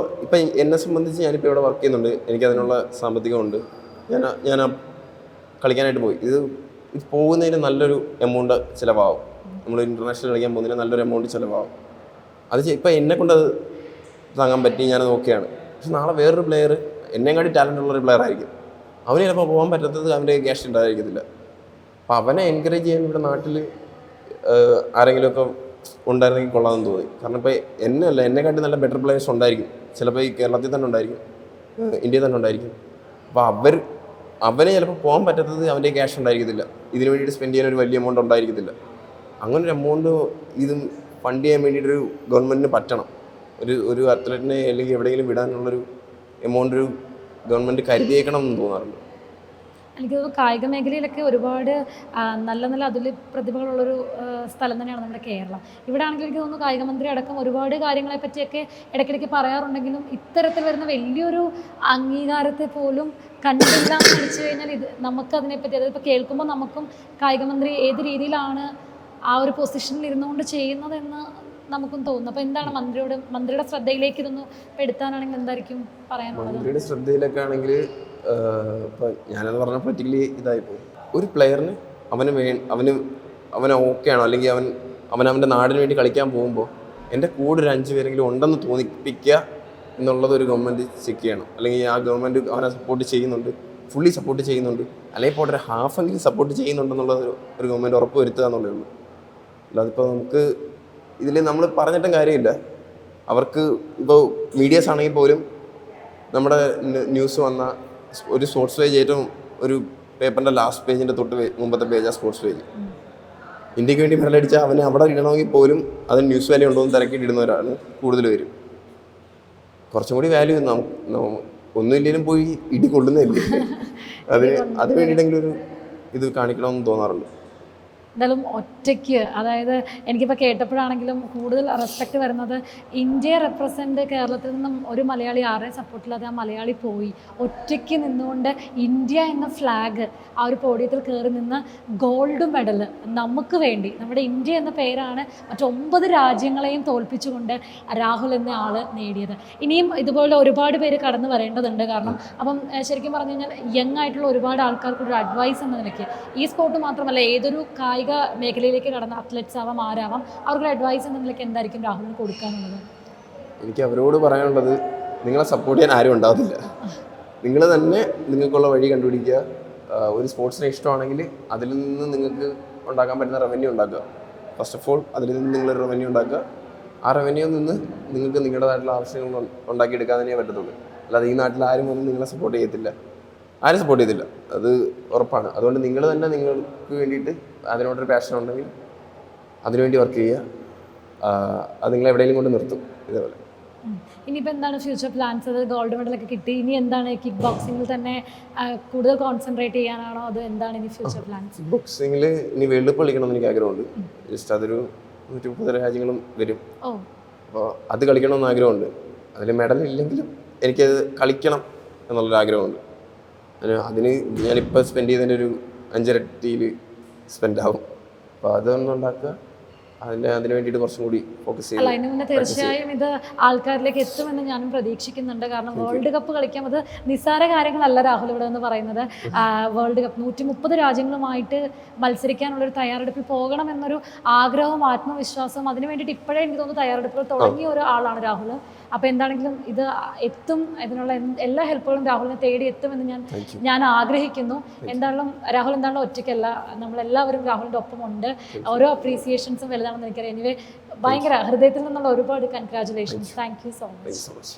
ഇപ്പം എന്നെ സംബന്ധിച്ച് ഞാനിപ്പോൾ ഇവിടെ വർക്ക് ചെയ്യുന്നുണ്ട്, എനിക്കതിനുള്ള സാമ്പത്തികമുണ്ട്. ഞാൻ കളിക്കാനായിട്ട് പോയി. ഇത് പോകുന്നതിന് നല്ലൊരു എമൗണ്ട് ചിലവാകും. നമ്മൾ ഇൻ്റർനാഷണൽ കളിക്കാൻ പോകുന്നതിന് നല്ലൊരു എമൗണ്ട് ചിലവാകും. അത് ഇപ്പം എന്നെ കൊണ്ട് അത് താങ്ങാൻ പറ്റി, ഞാനത് ഓക്കെയാണ്. പക്ഷെ നാളെ വേറൊരു പ്ലെയർ എന്നെക്കാട്ടി ടാലൻ്റ് ഉള്ളൊരു പ്ലെയർ ആയിരിക്കും. അവന് ചിലപ്പോൾ പോകാൻ പറ്റാത്തത് അവൻ്റെ ക്യാഷ് ഉണ്ടായിരിക്കത്തില്ല. അപ്പം അവനെ എൻകറേജ് ചെയ്യാൻ ഇവിടെ നാട്ടിൽ ആരെങ്കിലുമൊക്കെ ഉണ്ടായിരുന്നെങ്കിൽ കൊള്ളാമെന്ന് തോന്നി. കാരണം ഇപ്പോൾ എന്നെക്കാട്ടി നല്ല ബെറ്റർ പ്ലെയേഴ്സ് ഉണ്ടായിരിക്കും. ചിലപ്പോൾ ഈ കേരളത്തിൽ തന്നെ ഉണ്ടായിരിക്കും, ഇന്ത്യയിൽ തന്നെ ഉണ്ടായിരിക്കും. അപ്പോൾ അവന് ചിലപ്പോൾ പോകാൻ പറ്റാത്തത് അവൻ്റെ ക്യാഷ് ഉണ്ടായിരിക്കത്തില്ല, ഇതിനു വേണ്ടിയിട്ട് സ്പെൻഡ് ചെയ്യാൻ ഒരു വലിയ എമൗണ്ട് ഉണ്ടായിരിക്കത്തില്ല. അങ്ങനെ ഒരു എമൗണ്ട് ഇത് ഫണ്ട് ചെയ്യാൻ വേണ്ടിയിട്ടൊരു ഗവൺമെൻറ്റിന് പറ്റണം. ഒരു അത്ലറ്റിനെ അല്ലെങ്കിൽ എവിടെയെങ്കിലും വിടാനുള്ളൊരു എമൗണ്ട് ഒരു ഗവൺമെൻറ് കരുതിയേക്കണം എന്ന് തോന്നാറുണ്ട്. എനിക്ക് തോന്നുന്നു കായിക മേഖലയിലൊക്കെ ഒരുപാട് നല്ല നല്ല അതിൽ പ്രതിഭകളുള്ളൊരു സ്ഥലം തന്നെയാണ് നമ്മുടെ കേരളം. ഇവിടെ ആണെങ്കിൽ എനിക്ക് തോന്നുന്നു കായിക മന്ത്രി അടക്കം ഒരുപാട് കാര്യങ്ങളെ പറ്റിയൊക്കെ ഇടയ്ക്കിടയ്ക്ക് പറയാറുണ്ടെങ്കിലും ഇത്തരത്തിൽ വരുന്ന വലിയൊരു അംഗീകാരത്തെ പോലും കണ്ടില്ല എന്ന് വെച്ച് കഴിഞ്ഞാൽ ഇത് നമുക്കതിനെപ്പറ്റി അതായത് ഇപ്പോൾ കേൾക്കുമ്പോൾ നമുക്കും കായിക മന്ത്രി ഏത് രീതിയിലാണ് ആ ഒരു പൊസിഷനിൽ ഇരുന്നുകൊണ്ട് ചെയ്യുന്നതെന്ന് നമുക്കും തോന്നുന്നു. അപ്പോൾ എന്താണ് മന്ത്രിയുടെ ശ്രദ്ധയിലേക്ക് ഇതൊന്ന് പെടുത്താനാണെങ്കിൽ എന്തായിരിക്കും പറയാനുള്ളത്? മന്ത്രിയുടെ ശ്രദ്ധയിലൊക്കെ ആണെങ്കിൽ ഇപ്പം ഞാനെന്ന് പറഞ്ഞാൽ പൊളിറ്റിക്കലി ഇതായിപ്പോൾ ഒരു പ്ലെയറിന് അവന് ഓക്കെ ആണോ അല്ലെങ്കിൽ അവൻ്റെ നാടിന് വേണ്ടി കളിക്കാൻ പോകുമ്പോൾ എൻ്റെ കൂടെ ഒരു 5 പേരെങ്കിലും ഉണ്ടെന്ന് തോന്നിപ്പിക്കുക എന്നുള്ളത് ഒരു ഗവൺമെൻറ് ചെക്ക് ചെയ്യണം. അല്ലെങ്കിൽ ആ ഗവൺമെൻറ് അവനെ സപ്പോർട്ട് ചെയ്യുന്നുണ്ട്, ഫുള്ളി സപ്പോർട്ട് ചെയ്യുന്നുണ്ട്, അല്ലെങ്കിൽ ഇപ്പോൾ ഒരു ഹാഫെങ്കിലും സപ്പോർട്ട് ചെയ്യുന്നുണ്ടെന്നുള്ളത് ഒരു ഗവൺമെൻറ് ഉറപ്പ് വരുത്തുക എന്നുള്ളതേ ഉള്ളൂ. അല്ലാതിപ്പോൾ നമുക്ക് ഇതിൽ നമ്മൾ പറഞ്ഞിട്ടും കാര്യമില്ല. അവർക്ക് ഇപ്പോൾ മീഡിയാസ് ആണെങ്കിൽ പോലും നമ്മുടെ ന്യൂസ് വന്ന ഒരു സ്പോർട്സ് പേജ് ഏറ്റവും ഒരു പേപ്പറിൻ്റെ ലാസ്റ്റ് പേജിൻ്റെ മുമ്പത്തെ പേജാണ് സ്പോർട്സ് പേജ്. ഇന്ത്യക്ക് വേണ്ടി മെഡലടിച്ചാൽ അവനെ അവിടെ ഇടണമെങ്കിൽ പോലും അതിന് ന്യൂസ് വാല്യൂ ഉണ്ടോ എന്ന് തിരക്കിയിടുന്നവരാണ് കൂടുതൽ പേരും. കുറച്ചും കൂടി വാല്യൂ ഒന്നുമില്ലെങ്കിലും പോയി ഇടി കൊള്ളുന്നില്ലേ, അതിന് വേണ്ടിയിട്ടെങ്കിലും ഒരു ഇത് കാണിക്കണമെന്ന് തോന്നാറുണ്ട്. എന്തായാലും ഒറ്റയ്ക്ക് അതായത് എനിക്കിപ്പോൾ കേട്ടപ്പോഴാണെങ്കിലും കൂടുതൽ റെസ്പെക്റ്റ് വരുന്നത് ഇന്ത്യയെ റെപ്രസെൻ്റ് കേരളത്തിൽ നിന്നും ഒരു മലയാളി ആരെ സപ്പോർട്ടില്ലാതെ ആ മലയാളി പോയി ഒറ്റയ്ക്ക് നിന്നുകൊണ്ട് ഇന്ത്യ എന്ന ഫ്ലാഗ് ആ ഒരു പോഡിയത്തിൽ കയറി നിന്ന് ഗോൾഡ് മെഡൽ നമുക്ക് വേണ്ടി നമ്മുടെ ഇന്ത്യ എന്ന പേരാണ് മറ്റ് 9 രാജ്യങ്ങളെയും തോൽപ്പിച്ചുകൊണ്ട് രാഹുൽ എന്ന ആൾ നേടിയത്. ഇനിയും ഇതുപോലെ ഒരുപാട് പേര് കടന്നു വരേണ്ടതുണ്ട്. കാരണം അപ്പം ശരിക്കും പറഞ്ഞു കഴിഞ്ഞാൽ യങ് ആയിട്ടുള്ള ഒരുപാട് ആൾക്കാർക്കൊരു അഡ്വൈസ് എന്ന നിലയ്ക്ക് ഈ സ്പോർട്ട് മാത്രമല്ല ഏതൊരു കായിക മേഖലയിലേക്ക് കടന്ന അത്ലറ്റ്സ് ആവാം ആരാവാം അവർക്ക് അഡ്വൈസ് എന്ന നിലയ്ക്ക് എന്തായിരിക്കും രാഹുലിന് കൊടുക്കാനുള്ളത്? എനിക്ക് അവരോട് പറയാനുള്ളത്, നിങ്ങളെ സപ്പോർട്ട് ചെയ്യാൻ ആരും ഉണ്ടാവില്ല. നിങ്ങൾ തന്നെ നിങ്ങൾക്കുള്ള വഴി കണ്ടുപിടിക്കുക. ഒരു സ്പോർട്സിനെ ഇഷ്ടമാണെങ്കിൽ അതിൽ നിന്ന് നിങ്ങൾക്ക് ഉണ്ടാക്കാൻ പറ്റുന്ന റവന്യൂ ഉണ്ടാക്കുക. ഫസ്റ്റ് ഓഫ് ഓൾ അതിൽ നിന്ന് നിങ്ങളൊരു റവന്യൂ ഉണ്ടാക്കുക. ആ റവന്യൂ നിന്ന് നിങ്ങൾക്ക് നിങ്ങളുടേതായിട്ടുള്ള ആവശ്യങ്ങൾ ഉണ്ടാക്കിയെടുക്കാൻ തന്നെ പറ്റത്തുള്ളൂ. അല്ലാതെ ഈ നാട്ടിൽ ആരും ഒന്നും നിങ്ങളെ സപ്പോർട്ട് ചെയ്യത്തില്ല, ആരും സപ്പോർട്ട് ചെയ്തില്ല, അത് ഉറപ്പാണ്. അതുകൊണ്ട് നിങ്ങൾ തന്നെ നിങ്ങൾക്ക് വേണ്ടിയിട്ട് അതിനോടൊരു പാഷൻ ഉണ്ടെങ്കിൽ അതിനുവേണ്ടി വർക്ക് ചെയ്യുക. അത് നിങ്ങൾ എവിടെയെങ്കിലും കൊണ്ട് നിർത്തും. ഇതേപോലെ ഇനിയിപ്പോൾ എന്താണ് ഫ്യൂച്ചർ പ്ലാൻസ്? അത് ഗോൾഡ് മെഡലൊക്കെ കിട്ടി, ഇനി എന്താണ് കിക്ക് ബോക്സിങ്ങിൽ തന്നെ കൂടുതൽ കോൺസെൻട്രേറ്റ് ചെയ്യാനാണോ? അത് എന്താണ് ഇനി ഫ്യൂച്ചർ പ്ലാൻസ്? കിക്ക് ബോക്സിങ്ങിൽ ഇനി വേൾഡ് കപ്പ് കളിക്കണമെന്ന് എനിക്ക് ആഗ്രഹമുണ്ട്. ജസ്റ്റ് അതൊരു 130 രാജ്യങ്ങളും വരും. അപ്പോൾ അത് കളിക്കണമെന്ന് ആഗ്രഹമുണ്ട്. അതിൽ മെഡൽ ഇല്ലെങ്കിലും എനിക്കത് കളിക്കണം എന്നുള്ളൊരു ആഗ്രഹമുണ്ട്. അതിന് ഞാനിപ്പോൾ സ്പെൻഡ് ചെയ്തതിൻ്റെ ഒരു 5 ഇരട്ടിയിൽ സ്പെൻഡ് ആവും. അപ്പോൾ അതൊന്നും ഉണ്ടാക്കുക, അതിന് വേണ്ടിയിട്ട് കുറച്ചും കൂടി ഫോക്കസ് ചെയ്യുക. അല്ല, അതിന് മുന്നേ തീർച്ചയായും ഇത് ആൾക്കാരിലേക്ക് എത്തുമെന്ന് ഞാനും പ്രതീക്ഷിക്കുന്നുണ്ട്. കാരണം വേൾഡ് കപ്പ് കളിക്കാം, അത് നിസ്സാര കാര്യങ്ങളല്ല രാഹുൽ ഇവിടെ എന്ന് പറയുന്നത്. വേൾഡ് കപ്പ് 130 രാജ്യങ്ങളുമായിട്ട് മത്സരിക്കാനുള്ളൊരു തയ്യാറെടുപ്പിൽ പോകണം എന്നൊരു ആഗ്രഹവും ആത്മവിശ്വാസവും അതിന് വേണ്ടിയിട്ട് ഇപ്പോഴേ എനിക്ക് തോന്നുന്നു തയ്യാറെടുപ്പുകൾ തുടങ്ങിയ ഒരാളാണ് രാഹുൽ. അപ്പോൾ എന്താണെങ്കിലും ഇത് എത്തും, ഇതിനുള്ള എല്ലാ ഹെൽപ്പുകളും രാഹുലിനെ തേടി എത്തുമെന്ന് ഞാൻ ആഗ്രഹിക്കുന്നു. എന്തായാലും രാഹുൽ എന്താണല്ലോ ഒറ്റയ്ക്കല്ല, നമ്മളെല്ലാവരും രാഹുലിൻ്റെ ഒപ്പമുണ്ട്. ഓരോ അപ്രീസിയേഷൻസും വലുതാണെന്ന് എനിക്കറിയാം. എനിവേ ഭയങ്കര ഹൃദയത്തിൽ നിന്നുള്ള ഒരുപാട് congratulations. Thank you so much.